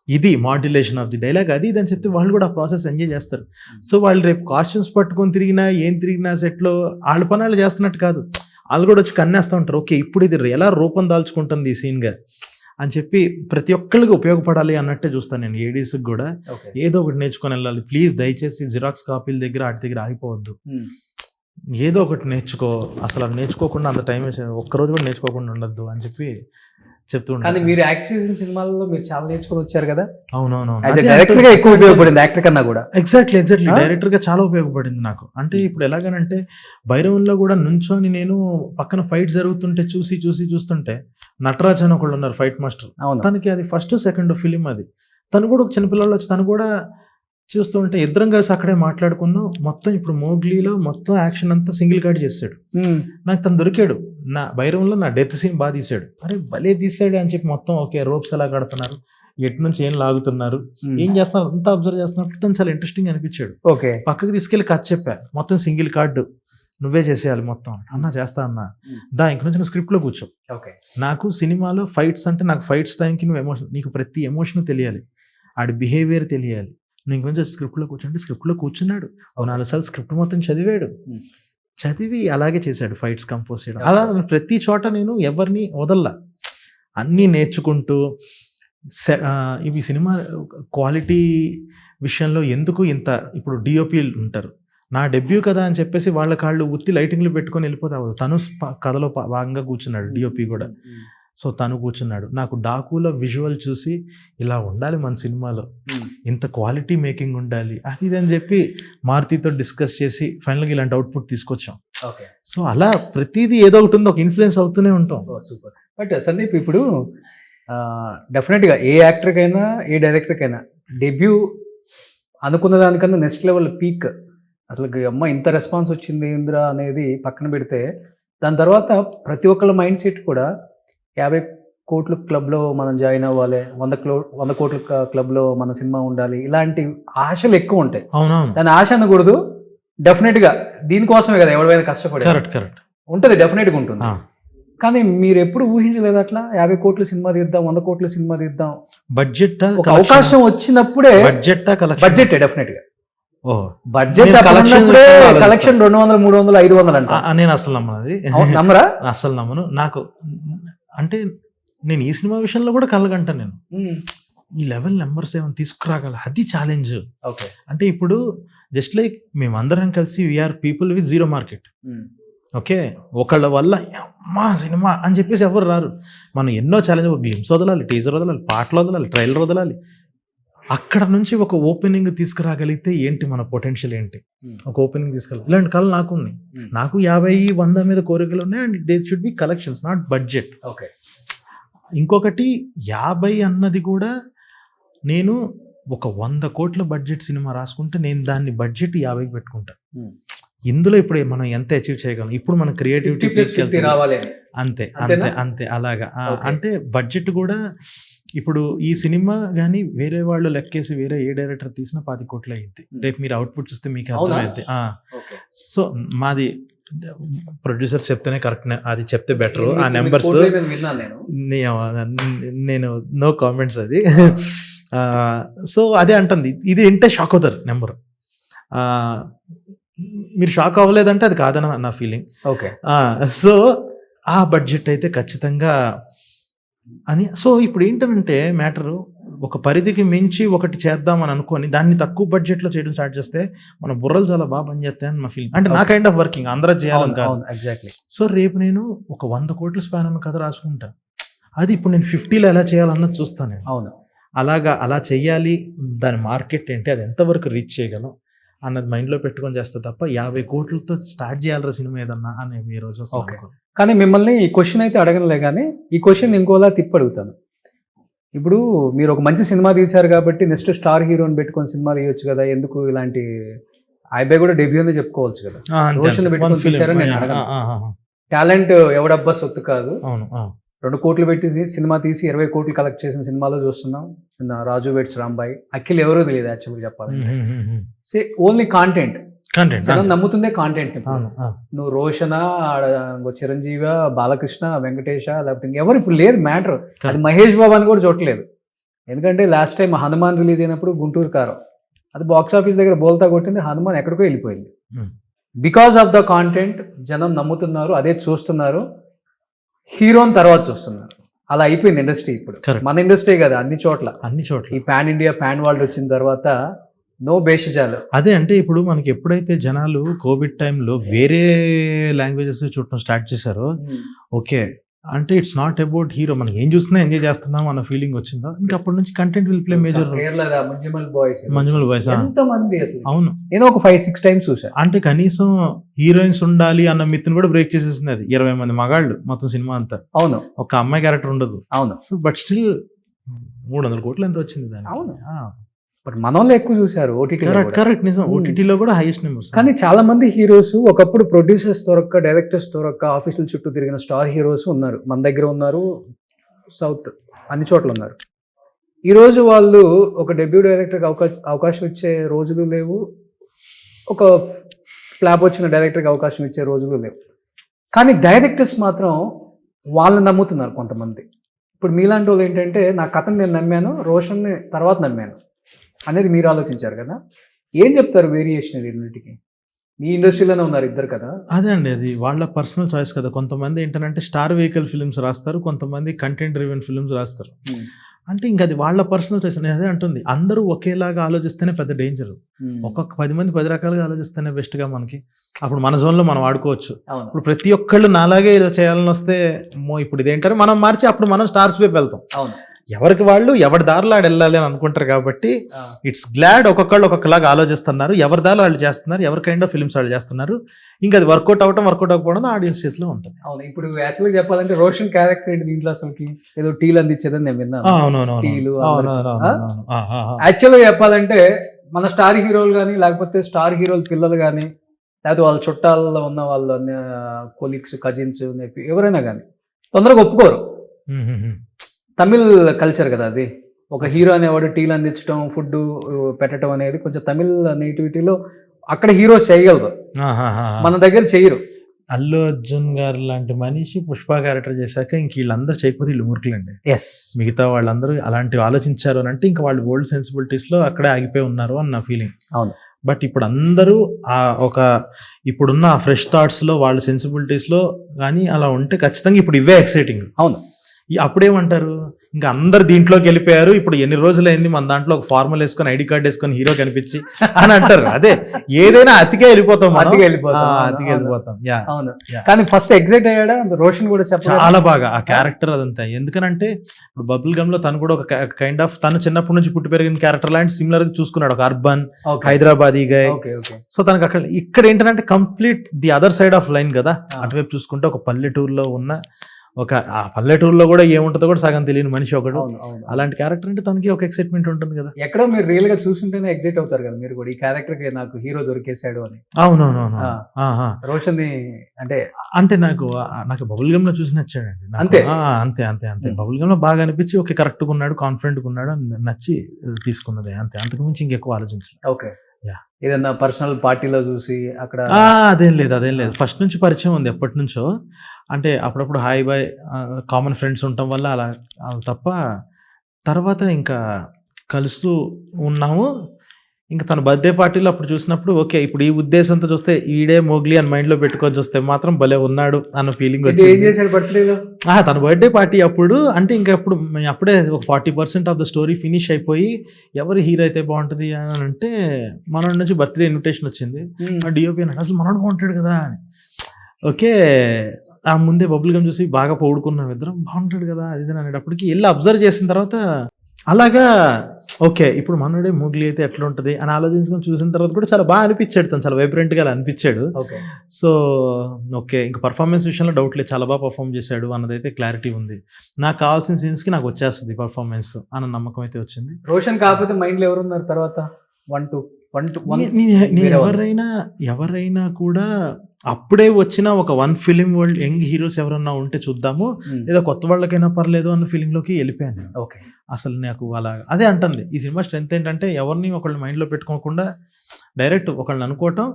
ఇది మాడ్యులేషన్ ఆఫ్ ది డైలాగ్, అది ఇది అని చెప్తే వాళ్ళు కూడా ఆ ప్రాసెస్ ఎంజాయ్ చేస్తారు. సో వాళ్ళు రేపు కాస్ట్యూమ్స్ పట్టుకొని తిరిగినా ఏం తిరిగినా సెట్లో వాళ్ళ పనులు చేస్తున్నట్టు కాదు, వాళ్ళు కూడా వచ్చి కన్నేస్తూ ఉంటారు. ఓకే ఇప్పుడు ఇది ఎలా రూపం దాల్చుకుంటుంది ఈ సీన్గా అని చెప్పి ప్రతి ఒక్కరికి ఉపయోగపడాలి అన్నట్టే చూస్తాను నేను. ఏడీస్కి కూడా ఏదో ఒకటి నేర్చుకొని వెళ్ళాలి. ప్లీజ్ దయచేసి జిరాక్స్ కాపీల దగ్గర వాటి దగ్గర ఆగిపోవద్దు, ఏదో ఒకటి నేర్చుకో. అసలు అది నేర్చుకోకుండా అంత టైం ఒక్కరోజు కూడా నేర్చుకోకుండా ఉండద్దు అని చెప్పి చెప్తుంటాను. కానీ మీరు యాక్ట్ చేసిన సినిమాల్లో మీరు చాలా నేర్చుకొని వచ్చారు కదా. అవునవును, డైరెక్టర్ గా ఎక్కువ ఉపయోగపడింది యాక్టర్ కన్నా కూడా. ఎగ్జాక్ట్లీ డైరెక్టర్ గా చాలా ఉపయోగపడింది నాకు. అంటే ఇప్పుడు ఎలాగనంటే భైరవంలో కూడా నుంచొని నేను పక్కన ఫైట్ జరుగుతుంటే చూస్తుంటే నటరాజ్ అని ఒకళ్ళు ఉన్నారు ఫైట్ మాస్టర్, తనకి అది ఫస్ట్ సెకండ్ ఫిలిం, అది తను కూడా ఒక చిన్నపిల్లలు వచ్చి తను కూడా చూస్తూ ఉంటే ఇద్దరం కలిసి అక్కడే మాట్లాడుకున్నాం. మొత్తం ఇప్పుడు మోగ్లీలో మొత్తం యాక్షన్ అంతా సింగిల్ కార్డ్ చేశాడు. నాకు తను దొరికాడు. నా భైరవంలో నా డెత్ సీన్ బాగా తీశాడు. అరే భలే తీసాడు అని చెప్పి మొత్తం ఓకే రోప్స్ ఎలా కడుతున్నారు, ఎటు నుంచి ఏం లాగుతున్నారు, ఏం చేస్తున్నారు అంతా అబ్జర్వ్ చేస్తున్నారు. తను చాలా ఇంట్రెస్టింగ్ అనిపించాడు. ఓకే, పక్కకి తీసుకెళ్లి కథ చెప్పా. మొత్తం సింగిల్ కార్డు నువ్వే చేసేయాలి మొత్తం. అన్నా చేస్తా అన్నా, దా ఇంక నుంచి నువ్వు స్క్రిప్ట్లో కూర్చో. ఓకే, నాకు సినిమాలో ఫైట్స్ అంటే నాకు ఫైట్స్ టైంకి నువ్వు ఎమోషన్, నీకు ప్రతి ఎమోషన్ తెలియాలి, ఆడి బిహేవియర్ తెలియాలి. నువ్వు ఇంక నుంచి స్క్రిప్ట్లో కూర్చోండి. స్క్రిప్ట్లో కూర్చున్నాడు. 4 సార్లు స్క్రిప్ట్ మొత్తం చదివాడు. చదివి అలాగే చేశాడు ఫైట్స్ కంపోజ్ చేయడం. అలా ప్రతి చోట నేను ఎవరిని వదల్లా, అన్నీ నేర్చుకుంటూ ఇవి సినిమా క్వాలిటీ విషయంలో ఎందుకు ఇంత ఇప్పుడు డిఓపీలు ఉంటారు. నా డెబ్యూ కదా అని చెప్పేసి వాళ్ళ కాళ్ళు ఉత్తి లైటింగ్లు పెట్టుకొని వెళ్ళిపోతే అవ్వదు. తను కథలో భాగంగా కూర్చున్నాడు డిఓపి కూడా. సో తను కూర్చున్నాడు. నాకు డాకులో విజువల్ చూసి ఇలా ఉండాలి మన సినిమాలో, ఇంత క్వాలిటీ మేకింగ్ ఉండాలి అది ఇది అని చెప్పి మారుతితో డిస్కస్ చేసి ఫైనల్గా ఇలాంటి అవుట్పుట్ తీసుకొచ్చాం. ఓకే. సో అలా ప్రతిదీ ఏదో ఒకటి ఉంది, ఒక ఇన్ఫ్లుయెన్స్ అవుతూనే ఉంటాం. సూపర్. బట్ సందీప్, ఇప్పుడు డెఫినెట్గా ఏ యాక్టర్కైనా ఏ డైరెక్టర్కైనా డెబ్యూ అనుకున్న దానికన్నా నెక్స్ట్ లెవెల్ పీక్, అసలు అమ్మ ఇంత రెస్పాన్స్ వచ్చింది ఇంద్ర అనేది పక్కన పెడితే, దాని తర్వాత ప్రతి ఒక్కళ్ళ మైండ్ సెట్ కూడా 50 కోట్ల క్లబ్లో మనం జాయిన్ అవ్వాలి, 100 కోట్ల క్లబ్లో మన సినిమా ఉండాలి, ఇలాంటి ఆశలు ఎక్కువ ఉంటాయి. అవునవును, దాని ఆశ అనకూడదు. డెఫినెట్గా దీనికోసమే కదా ఎవరైనా కష్టపడే కరెక్ట్ ఉంటుంది, డెఫినెట్గా ఉంటుంది. కానీ మీరు ఎప్పుడు ఊహించలేదు అట్లా 50 కోట్ల సినిమా తీద్దాం, 100 కోట్ల సినిమా తీద్దాం, బడ్జెట్ ఒక అవకాశం వచ్చినప్పుడే బడ్జెట్ డెఫినెట్ గా బడ్జెట్ కలెక్షన్ 200, 300, 500 అంట. నేను అసలు నమ్మనది, నమ్మరా? అసలు నమ్మను. నాకు అంటే నేను ఈ సినిమా విషయంలో కూడా కలగంట, నేను ఈ లెవెల్ నెంబర్స్ ఏమైనా తీసుకురాగల, అది ఛాలెంజ్. ఓకే, అంటే ఇప్పుడు జస్ట్ లైక్ మేమందరం కలిసి we are people with zero market. Okay, ఒకళ్ళ వల్ల అమ్మా సినిమా అని చెప్పేసి ఎవరు రారు. మనం ఎన్నో ఛాలెంజ్, ఒక గ్లిమ్స్ వదలాలి, టీజర్ వదలాలి, పాటలు వదలాలి, ట్రైలర్ వదలాలి. అక్కడ నుంచి ఒక ఓపెనింగ్ తీసుకురాగలిగితే ఏంటి మన పొటెన్షియల్ ఏంటి, ఒక ఓపెనింగ్ తీసుకెళ్ళాలి. ఇలాంటి కళలు నాకు ఉన్నాయి. నాకు 50, 100 మీద కోరికలు ఉన్నాయి. And they should be collections, not budget. Okay. ఇంకొకటి 50 అన్నది కూడా, నేను ఒక 100 కోట్ల బడ్జెట్ సినిమా రాసుకుంటే నేను దాన్ని బడ్జెట్ 50కి పెట్టుకుంటా. ఇందులో ఇప్పుడు మనం ఎంత అచీవ్ చేయగలం, ఇప్పుడు మన క్రియేటివిటీ రావాలి, అంతే అంతే అంతే అలాగా. అంటే బడ్జెట్ కూడా ఇప్పుడు ఈ సినిమా కానీ వేరే వాళ్ళు లెక్కేసి వేరే ఏ డైరెక్టర్ తీసినా 10 కోట్లు అయింది. రేపు మీరు అవుట్పుట్ చూస్తే మీకు అర్థమైంది. సో మాది ప్రొడ్యూసర్ చెప్తేనే కరెక్ట్, అది చెప్తే బెటర్. ఆ నెంబర్స్ నేను నో కామెంట్స్ అది. సో అదే అంటుంది, ఇది వింటే షాక్ అవుతారు నెంబర్. మీరు షాక్ అవ్వలేదంటే అది కాదని నా ఫీలింగ్. ఓకే. సో ఆ బడ్జెట్ అయితే ఖచ్చితంగా అని. సో ఇప్పుడు ఏంటంటే మ్యాటరు, ఒక పరిధికి మించి ఒకటి చేద్దామని అనుకొని దాన్ని తక్కువ బడ్జెట్లో చేయడం స్టార్ట్ చేస్తే మన బుర్రలు చాలా బాగా పనిచేస్తాయని నా ఫీలింగ్. అంటే నా కైండ్ ఆఫ్ వర్కింగ్ అందరూ చేయాలని కాదు. ఎగ్జాక్ట్లీ. సో రేపు నేను ఒక 100 కోట్ల స్పాన్ అన్న కథ రాసుకుంటా, అది ఇప్పుడు నేను 50లో ఎలా చేయాలన్నది చూస్తాను. అవును, అలాగా అలా చెయ్యాలి. దాని మార్కెట్ ఏంటి, అది ఎంతవరకు రీచ్ చేయగలం అన్నది మైండ్లో పెట్టుకొని చేస్తా తప్ప 50 కోట్లతో స్టార్ట్ చేయాలరా సినిమా ఏదన్నా అని ఈ రోజు. ఓకే. కానీ మిమ్మల్ని ఈ క్వశ్చన్ అయితే అడగనులే, కానీ ఈ క్వశ్చన్ ఇంకోలా తిప్పి అడుగుతాను. ఇప్పుడు మీరు ఒక మంచి సినిమా తీశారు కాబట్టి నెక్స్ట్ స్టార్ హీరోని పెట్టుకొని సినిమా తీయొచ్చు కదా, ఎందుకు ఇలాంటి అబ్బాయి కూడా డెబ్యూ అని చెప్పుకోవచ్చు కదా, రోషన్ పెట్టుకొని తీశారని నేను అడగను. టాలెంట్ ఎవడబ్బా సొత్తు కాదు. 2 కోట్లు పెట్టి సినిమా తీసి 20 కోట్లు కలెక్ట్ చేసిన సినిమాలో చూస్తున్నాం. రాజు వెడ్స్ రాంబాయ్, అఖిల్ ఎవరో తెలియదు యాక్చువల్గా చెప్పాలంటే. సే ఓన్లీ కాంటెంట్ నమ్ముతుందే కాంటెంట్. నువ్వు రోషనా, చిరంజీవి, బాలకృష్ణ, వెంకటేష, లేకపోతే ఇంకెవరు ఇప్పుడు లేదు మ్యాటర్. అది మహేష్ బాబు అని కూడా చూడలేదు. ఎందుకంటే లాస్ట్ టైం హనుమాన్ రిలీజ్ అయినప్పుడు గుంటూరు కారం, అది బాక్స్ ఆఫీస్ దగ్గర బోల్తా కొట్టింది, హనుమాన్ ఎక్కడికో వెళ్ళిపోయింది. బికాస్ ఆఫ్ ద కాంటెంట్ జనం నమ్ముతున్నారు, అదే చూస్తున్నారు, హీరోని తర్వాత చూస్తున్నారు. అలా అయిపోయింది ఇండస్ట్రీ ఇప్పుడు. మన ఇండస్ట్రీ కదా, అన్ని చోట్ల ఈ పాన్ ఇండియా పాన్ వరల్డ్ వచ్చిన తర్వాత నో బేషజాలు. అదే అంటే ఇప్పుడు మనకి ఎప్పుడైతే జనాలు కోవిడ్ టైంలో వేరే లాంగ్వేజెస్ చూడటం స్టార్ట్ చేశారో, ఓకే అంటే ఇట్స్ నాట్ అబౌట్ హీరో, మనం ఏం చూస్తున్నా ఎంజాయ్ చేస్తున్నాం అన్న ఫీలింగ్ వచ్చిందో, ఇంకా అప్పటి నుంచి content will play major. Manjummel boys ఎంతమంది అసలు, అవును, నేను ఒక 5-6 టైమ్స్ చూసా. అంటే కనీసం హీరోయిన్స్ ఉండాలి అన్న మిత్ని కూడా బ్రేక్ చేసేసింది. అది 20 మంది మగాళ్ళు మొత్తం సినిమా అంతా. అవును, ఒక అమ్మాయి క్యారెక్టర్ ఉండదు. అవును. సో బట్ స్టిల్ 300 కోట్లు ఎంత వచ్చింది దానికి. అవును. బట్ మనోళ్ళు ఎక్కువ చూసారు ఓటీటీ. కరెక్ట్ నిజం. ఓటీటీలో కూడా హైయెస్ట్ నెంబర్స్. కానీ చాలా మంది హీరోస్ ఒకప్పుడు ప్రొడ్యూసర్స్ దొరక్క, డైరెక్టర్స్ దొరక్క, ఆఫీసుల చుట్టూ తిరిగిన స్టార్ హీరోస్ ఉన్నారు. మన దగ్గర ఉన్నారు, సౌత్ అన్ని చోట్ల ఉన్నారు. ఈరోజు వాళ్ళు ఒక డెబ్యూ డైరెక్టర్కి అవకాశం ఇచ్చే రోజులు లేవు, ఒక ఫ్లాప్ వచ్చిన డైరెక్టర్కి అవకాశం ఇచ్చే రోజులు లేవు. కానీ డైరెక్టర్స్ మాత్రం వాళ్ళని నమ్ముతున్నారు కొంతమంది. ఇప్పుడు మీలాంటి వాళ్ళు ఏంటంటే, నా కథను నేను నమ్మాను, రోషన్ని తర్వాత నమ్మాను అనేది మీరు ఆలోచించారు కదా. ఏం చెప్తారు వేరియేషన్ ఇది రెండింటికి? మీ ఇండస్ట్రీలోనే ఉన్నారు ఇద్దరు కదా. అదే అండి, అది వాళ్ళ పర్సనల్ చాయిస్ కదా. కొంతమంది ఏంటంటే స్టార్ వెహికల్ ఫిల్మ్స్ రాస్తారు, కొంతమంది కంటెంట్ డ్రివెన్ ఫిల్మ్స్ రాస్తారు. అంటే ఇంకా అది వాళ్ళ పర్సనల్ చాయిస్. నేను అదే అంటుంది, అందరూ ఒకేలాగా ఆలోచిస్తేనే పెద్ద డేంజర్. ఒక్కొక్క 10 మంది 10 రకాలుగా ఆలోచిస్తేనే బెస్ట్గా మనకి. అప్పుడు మన జోన్లో మనం ఆడుకోవచ్చు. ఇప్పుడు ప్రతి ఒక్కళ్ళు నాలాగే ఇలా చేయాలని వస్తే ఇప్పుడు ఇదేంటారు, మనం మార్చి అప్పుడు మనం స్టార్స్ వైపు వెళ్తాం. ఎవరికి వాళ్ళు ఎవరి దారిలో ఆడు వెళ్ళాలి అని అనుకుంటారు. కాబట్టి ఇట్స్ గ్లాడ్ ఒక్కొక్కళ్ళు ఒక్కొక్కలాగా ఆలోచిస్తున్నారు, ఎవరి దారిలో వాళ్ళు చేస్తున్నారు, ఎవరి కైండ్ ఆఫ్ ఫిల్మ్స్ వాళ్ళు చేస్తున్నారు. ఇంకా అది వర్కౌట్ అవ్వకపోవడం ఆడియన్స్ చేతిలో ఉంటుంది. అవును. ఇప్పుడు యాక్చువల్గా చెప్పాలంటే రోషన్ క్యారెక్టర్ ఏంటి దీంట్లో? అసలుకి ఏదో టీలు అందించేదని నేను విన్నాను. టీలు యాక్చువల్గా చెప్పాలంటే మన స్టార్ హీరోలు కానీ, లేకపోతే స్టార్ హీరోల పిల్లలు కానీ, లేకపోతే వాళ్ళ చుట్టాలలో ఉన్న వాళ్ళ కొలీగ్స్, కజిన్స్, ఎవరైనా కానీ తొందరగా ఒప్పుకోరు. తమిళ్ కల్చర్ కదా అది. ఒక హీరో అనేవాడు టీలు అందించడం, ఫుడ్ పెట్టడం అనేది కొంచెం తమిళ్ నేటివిటీలో అక్కడ హీరోస్ చేయగలరు, మన దగ్గర చేయరు. అల్లు అర్జున్ గారు లాంటి మనిషి పుష్ప క్యారెక్టర్ చేశాక ఇంక వీళ్ళందరూ చేయకపోతే వీళ్ళు మూర్ఖులండి. మిగతా వాళ్ళందరూ అలాంటివి ఆలోచించారు అని అంటే ఇంకా వాళ్ళు ఓల్డ్ సెన్సిబిలిటీస్లో అక్కడే ఆగిపోయి ఉన్నారు అని నా ఫీలింగ్. అవును. బట్ ఇప్పుడు అందరూ ఇప్పుడున్న ఫ్రెష్ థాట్స్లో వాళ్ళ సెన్సిబిలిటీస్లో కానీ అలా ఉంటే ఖచ్చితంగా ఇప్పుడు ఇవే ఎక్సైటింగ్. అవును. అప్పుడేమంటారు, ఇంకా అందరు దీంట్లోకి వెళ్ళిపోయారు, ఇప్పుడు ఎన్ని రోజులైంది మన దాంట్లో ఒక ఫార్మల్ వేసుకొని ఐడి కార్డ్ వేసుకొని హీరో కనిపించి అని అంటారు. అదే ఏదైనా అతికే వెళ్ళిపోతాం. కానీ ఫస్ట్ ఎగ్జైట్ అయ్యాడా రోషన్ కూడా చాలా బాగా ఆ క్యారెక్టర్ అదంతా. ఎందుకనంటే ఇప్పుడు బబుల్ గమ్ లో తను కూడా ఒక కైండ్ ఆఫ్ తను చిన్నప్పటి నుంచి పుట్టి పెరిగిన క్యారెక్టర్ లాంటి సిమిలర్ గా చూసుకున్నాడు. ఒక అర్బన్ హైదరాబాదీ గై. సో తనకు అక్కడ ఇక్కడ ఏంటంటే complete the other side of line కదా. అటువైపు చూసుకుంటే ఒక పల్లెటూరులో ఉన్న ఆ పల్లెటూరులో కూడా ఏముంటుందో కూడా సగం తెలియని మనిషి ఒకడు. అలాంటి క్యారెక్టర్ అంటే తనకి ఒక ఎక్సైట్మెంట్ ఉంటుంది కదా. ఎక్కడో మీరు రియల్ గా చూసుంటేనే ఎగ్జైట్ అవుతారు కదా మీరు కూడా, ఈ క్యారెక్టర్ కి నాకు హీరో దొరికేశాడు అని. అవునవును. రోషన్ అంటే నాకు బబుల్ గమ్ లో చూసి నచ్చాడండి. అంతే బబుల్ గమ్ లో బాగా అనిపించి ఓకే కరెక్ట్ గా ఉన్నాడు, కాన్ఫిడెంట్ గా ఉన్నాడు అని నచ్చి తీసుకున్నది అంతే. అంతకు మించి ఇంకెక్కువ ఆలోచించలేదు. ఓకే. ఏదన్నా పర్సనల్ పార్టీలో చూసి అక్కడ అదేం లేదు. ఫస్ట్ నుంచి పరిచయం ఉంది ఎప్పటి నుంచో. అంటే అప్పుడప్పుడు హాయ్ బాయ్ కామన్ ఫ్రెండ్స్ ఉండటం వల్ల అలా తప్ప తర్వాత ఇంకా కలుస్తూ ఉన్నాము. ఇంకా తన బర్త్డే పార్టీలో అప్పుడు చూసినప్పుడు ఓకే ఇప్పుడు ఈ ఉద్దేశంతో చూస్తే ఈడే మోగ్లీ అని మైండ్లో పెట్టుకొని చూస్తే మాత్రం భలే ఉన్నాడు అన్న ఫీలింగ్ వచ్చింది. తన బర్త్డే పార్టీ అప్పుడు అంటే ఇంకా అప్పుడే ఒక 40% ఆఫ్ ద స్టోరీ ఫినిష్ అయిపోయి ఎవరు హీరో అయితే బాగుంటుంది అని అంటే మన నుంచి బర్త్డే ఇన్విటేషన్ వచ్చింది. డిఓపి అన్నాడు అసలు మనోడు బాగుంటాడు కదా అని. ఓకే ఆ ముందే బబుల్ గమ్ చూసి బాగా పొగుడుకున్నాం ఇద్దరం, బాగుంటాడు కదా అది అనేటప్పటికి వెళ్ళి అబ్జర్వ్ చేసిన తర్వాత అలాగా ఓకే ఇప్పుడు మనోడే మోగ్లీ అయితే ఎట్లా ఉంటుంది అని ఆలోచించుకొని చూసిన తర్వాత కూడా చాలా బాగా అనిపించాడు. తను చాలా వైబ్రెంట్గా అలా అనిపించాడు. సో ఓకే ఇంకా పర్ఫార్మెన్స్ విషయంలో డౌట్ లేదు, చాలా బాగా పర్ఫామ్ చేశాడు అన్నదైతే క్లారిటీ ఉంది. నాకు కావాల్సిన సీన్స్కి నాకు వచ్చేస్తుంది పర్ఫార్మెన్స్ అన్న నమ్మకం అయితే వచ్చింది. రోషన్ కాకపోతే మైండ్లో ఎవరున్నారు తర్వాత? ఎవరైనా కూడా అప్పుడే వచ్చిన ఒక 1 ఫిలిం వరల్డ్ యంగ్ హీరోస్ ఎవరన్నా ఉంటే చూద్దాము, లేదా కొత్త వాళ్ళకైనా పర్లేదు అన్న ఫీలింగ్ లోకి వెళ్ళిపోయాను. ఓకే. అసలు నాకు అలా అదే అంటుంది ఈ సినిమా స్ట్రెంత్ ఏంటంటే ఎవరిని ఒకళ్ళ మైండ్లో పెట్టుకోకుండా డైరెక్ట్ ఒకళ్ళని అనుకోవటం,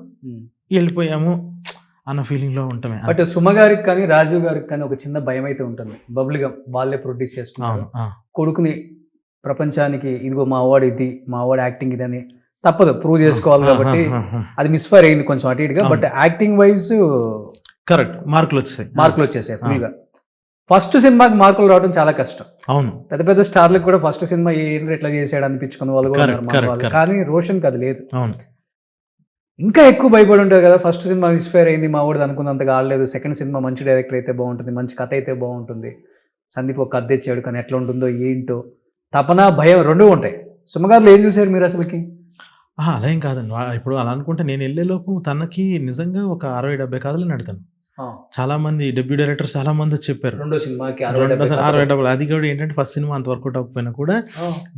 వెళ్ళిపోయాము అన్న ఫీలింగ్ లో ఉంటామే. బట్ సుమ గారికి కానీ రాజీవ్ గారికి కానీ ఒక చిన్న భయం అయితే ఉంటుంది. బబుల్ గమ్ వాళ్ళే ప్రొడ్యూస్ చేసుకున్నారు, కొడుకుని ప్రపంచానికి ఇదిగో మా అవార్డు ఇది, మా అవార్డు యాక్టింగ్ ఇది అని తప్పదు ప్రూవ్ చేసుకోవాలి కాబట్టి అది మిస్ఫైర్ అయింది కొంచెం అటు ఇటుగా. బట్ యాక్టింగ్ వైజ్ కరెక్ట్ మార్కులు వచ్చేసాయి ఫ్రీగా. ఫస్ట్ సినిమాకి మార్కులు రావడం చాలా కష్టం. అవును. పెద్ద పెద్ద స్టార్లకు కూడా ఫస్ట్ సినిమా ఏంటి ఎట్లా చేసాడు అనిపించుకున్న వాళ్ళు కూడా, కానీ రోషన్ అది లేదు. ఇంకా ఎక్కువ భయపడి ఉంటారు కదా, ఫస్ట్ సినిమా మిస్ఫైర్ అయింది మా వాడు అనుకున్నంతగా ఆడలేదు, సెకండ్ సినిమా మంచి డైరెక్టర్ అయితే బాగుంటుంది, మంచి కథ అయితే బాగుంటుంది, సందీప్ ఒక కథ తెచ్చాడు కానీ ఎట్లా ఉంటుందో ఏంటో తపన భయం రెండూ ఉంటాయి. సుమగారులో ఏం చూసారు మీరు అసలుకి? అదేం కాదండి. ఇప్పుడు అలా అనుకుంటే నేను వెళ్ళేలోపు తనకి నిజంగా ఒక 60-70 కథలు నడతాను. చాలా మంది డెబ్యూ డైరెక్టర్స్ చాలా మంది వచ్చి చెప్పారు రెండో సినిమాకి 60 అది కూడా ఏంటంటే ఫస్ట్ సినిమా అంత వర్కౌట్ అవ్వకపోయినా కూడా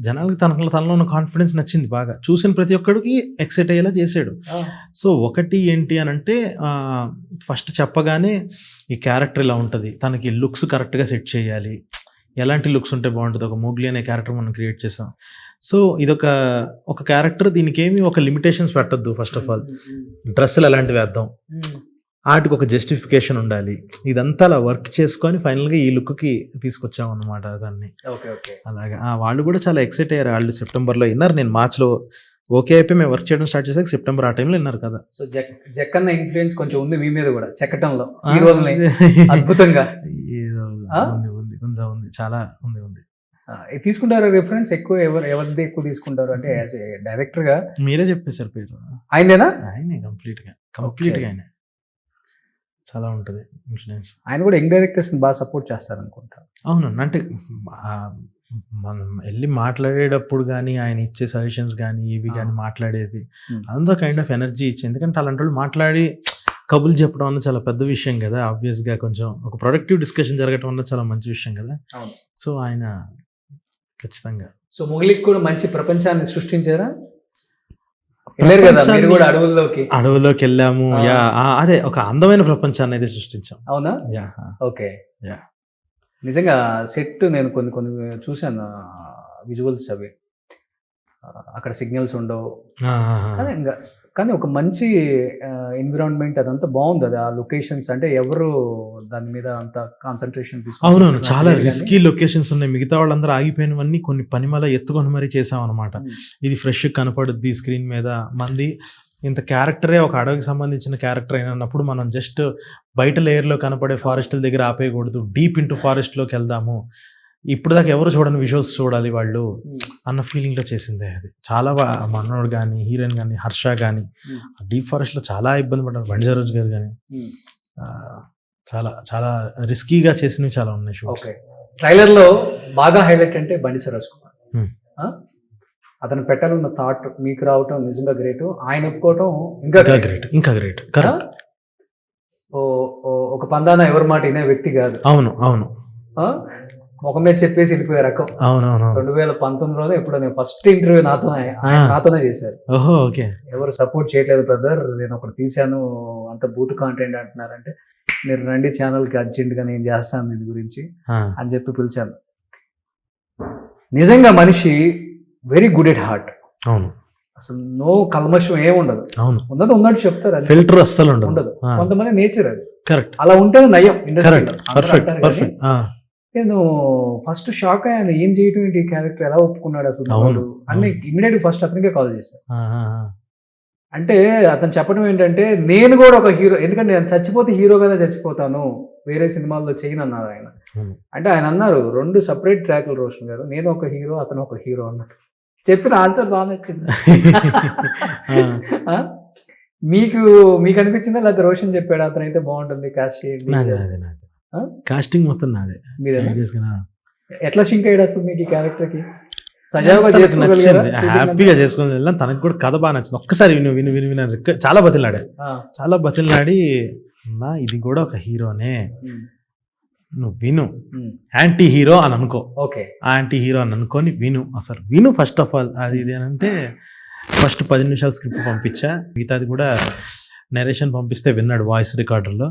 జనాలకి తనలో ఉన్న కాన్ఫిడెన్స్ నచ్చింది బాగా, చూసిన ప్రతి ఒక్కడికి ఎక్సైట్ అయ్యేలా చేశాడు. సో ఒకటి ఏంటి అని అంటే ఫస్ట్ చెప్పగానే ఈ క్యారెక్టర్ ఇలా ఉంటుంది, తనకి లుక్స్ కరెక్ట్గా సెట్ చేయాలి, ఎలాంటి లుక్స్ ఉంటే బాగుంటుంది, ఒక మోగ్లీ అనే క్యారెక్టర్ మనం క్రియేట్ చేసాం. సో ఇదొక క్యారెక్టర్, దీనికి ఏమి ఒక లిమిటేషన్స్ పెట్టద్దు. ఫస్ట్ ఆఫ్ ఆల్ డ్రెస్సులు ఎలాంటివి వేద్దాం, వాటికి ఒక జస్టిఫికేషన్ ఉండాలి, ఇదంతా అలా వర్క్ చేసుకొని ఫైనల్గా ఈ లుక్కి తీసుకొచ్చాం అనమాట దాన్ని. అలాగా వాళ్ళు కూడా చాలా ఎక్సైట్ అయ్యారు. వాళ్ళు సెప్టెంబర్లో విన్నారు, నేను మార్చ్లో ఓకే అయిపోయి మేము వర్క్ చేయడం స్టార్ట్ చేసాక సెప్టెంబర్ ఆ టైంలో విన్నారు కదా. సో జక్కన్న ఇన్ఫ్లుయెన్స్ కొంచెం ఉంది మీ మీద కూడా చెక్కటంలో అద్భుతంగా ఉంది కొంచెం ఉంది, చాలా ఉంది. తీసుకుంటారు రిఫరెన్స్ ఎక్కువ ఎవరిది ఎక్కువ తీసుకుంటారు అంటే యాజ్ ఏ డైరెక్టర్ గా? మీరే చెప్పేశారు పేరు, ఆయనేనా? ఆయనే కంప్లీట్ గా ఆయనే. చాలా ఉంటుంది ఇన్ఫ్లుయెన్స్. ఆయన కూడా యంగ్ డైరెక్టర్స్ బాగా సపోర్ట్ చేస్తారు అనుకుంటా. అవునండి, అంటే మనం వెళ్ళి మాట్లాడేటప్పుడు కానీ ఆయన ఇచ్చే సజెషన్స్ కానీ ఇవి కానీ మాట్లాడేది అంతా కైండ్ ఆఫ్ ఎనర్జీ ఇచ్చి, ఎందుకంటే అలాంటి వాళ్ళు మాట్లాడి కబుర్లు చెప్పడం అన్నది చాలా పెద్ద విషయం కదా. ఆబ్వియస్గా కొంచెం ఒక ప్రొడక్టివ్ డిస్కషన్ జరగడం అన్నది చాలా మంచి విషయం కదా. సో ఆయన ఖచ్చితంగా. సో మొగలికి కూడా మంచి ప్రపంచాన్ని సృష్టించారా? వెళ్ళారు కదా మీరు కూడా అడవుల్లోకి వెళ్ళాము. అదే ఒక అందమైన ప్రపంచాన్ని అయితే సృష్టించాం. అవునా? ఓకే. నిజంగా సెట్ నేను కొన్ని చూశాను విజువల్స్, అవి అక్కడ సిగ్నల్స్ ఉండవు కానీ ఒక మంచి ఎన్విరాన్మెంట్ అదంతా బాగుంది. అది ఆ లొకేషన్స్ అంటే ఎవరు దాని మీద అంత కాన్సన్ట్రేషన్ తీసుకు. అవునవును, చాలా రిస్కీ లొకేషన్స్ ఉన్నాయి. మిగతా వాళ్ళందరూ ఆగిపోయినవన్నీ కొన్ని పనిమల ఎత్తుకొని మరీ చేసాం అనమాట. ఇది ఫ్రెష్ కనపడుద్ది స్క్రీన్ మీద. మంది ఇంత క్యారెక్టరే ఒక అడవికి సంబంధించిన క్యారెక్టర్ అయినప్పుడు మనం జస్ట్ బయట లేయర్లో కనపడే ఫారెస్ట్ల దగ్గర ఆపేయకూడదు, డీప్ ఇంటూ ఫారెస్ట్లోకి వెళ్దాము, ఇప్పుడు దాకా ఎవరు చూడని విజువల్స్ చూడాలి వాళ్ళు అన్న ఫీలింగ్లో చేసిందే అది. చాలా మనోడు కానీ హీరోయిన్ కానీ హర్ష కానీ డీప్ ఫారెస్ట్లో చాలా ఇబ్బంది పడ్డారు. బండి సరోజ్ గారు కానీ చాలా చాలా రిస్కీగా చేసినవి చాలా ఉన్నాయి షూట్స్. ట్రైలర్లో బాగా హైలైట్ అంటే బండి సరోజ్ కుమార్. అతను పెట్టాలన్న థాట్ మీకు రావటం నిజంగా గ్రేట్, ఆయన ఒప్పుకోవటం ఇంకా గ్రేట్. ఒక పందాన ఎవరి మాట వినే వ్యక్తి కాదు. అవును ముఖం మీద చెప్పేసి వెళ్ళిపోయే రకం. 2019లోనే ఎప్పుడో నేను ఫస్ట్ ఇంటర్వ్యూ నాతోనే చేశారు. ఎవరు సపోర్ట్ చేయట్లేదు బ్రదర్, నేను ఒకటి తీశాను అంత బూత్ కాంటెంట్ అంటున్నారంటే మీరు రండి ఛానల్కి అర్జెంట్గా నేను చేస్తాను దీని గురించి అని చెప్పి పిలిచాను. నిజంగా మనిషి వెరీ గుడ్ ఎట్ హార్ట్. అవును, అసలు నో కల్మషం ఏముండదు. అవును, ఉన్నట్టు చెప్తారు, ఫిల్టర్ అస్సలు ఉండదు. కొంతమంది నేచర్ అది. కరెక్ట్, అలా ఉంటేనే నయం ఇండస్ట్రీ. నేను ఫస్ట్ షాక్ అయ్యాను, ఏం చేయటం ఏంటి క్యారెక్టర్ ఎలా ఒప్పుకున్నాడు అసలు అన్ని. ఇమీడియట్ ఫస్ట్ అతనికే కాల్ చేశాను. అంటే అతను చెప్పడం ఏంటంటే నేను కూడా ఒక హీరో, ఎందుకంటే నేను చచ్చిపోతే హీరోగానే చచ్చిపోతాను, వేరే సినిమాల్లో చేయను అన్నారు ఆయన. అంటే ఆయన అన్నారు 2 separate ట్రాక్లు రోషన్ గారు, నేను ఒక హీరో అతను ఒక హీరో అన్నారు. చెప్పిన ఆన్సర్ బాగా నచ్చింది. మీకు అనిపించిందా లేకపోతే రోషన్ చెప్పాడు అతను అయితే బాగుంటుంది కాస్ట్ చేయండి? కాస్టింగ్ మొత్తం నాదే. ఎట్లా షింక్ అయ్యాడు అసలు మీకు ఈ క్యారెక్టర్ కి? హ్యాపీగా చేసుకుని వెళ్ళాం. తనకు కూడా కథ బాగా నచ్చింది. ఒక్కసారి విను చాలా బతిలాడి అన్నా ఇది కూడా ఒక హీరోనే, నువ్వు విను, యాంటీ హీరో అని అనుకో, యాంటీ హీరో అని అనుకోని విను ఫస్ట్ ఆఫ్ ఆల్. అది ఇది అని అంటే ఫస్ట్ 10 నిమిషాలు స్క్రిప్ట్ పంపించా, మిగతాది కూడా నరేషన్ పంపిస్తే విన్నాడు, వాయిస్ రికార్డర్లో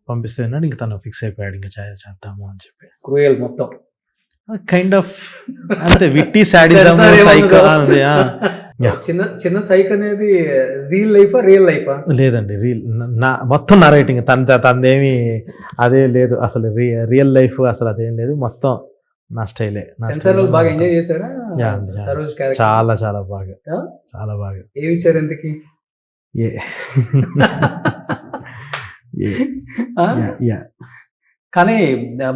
పంపిస్తే విన్నాడు. ఇంకా తను ఫిక్స్ అయిపోయాడు ఇంకా చేద్దాము అని చెప్పి. క్రూయల్ మొత్తం కైండ్ ఆఫ్ అంతే, విట్టి సాడిజం సైకో. చిన్న సైక్ అనేది రియల్ లైఫా? లేదండి, మొత్తం నరేటింగ్ తనదేమి అదే లేదు అసలు. రియల్ లైఫ్ అసలు అదేం లేదు, మొత్తం నా స్టైలే. బాగా ఎంజాయ్ చేశారా? చాలా చాలా బాగా. ఏమి ఇచ్చారు ఎందుకు? కానీ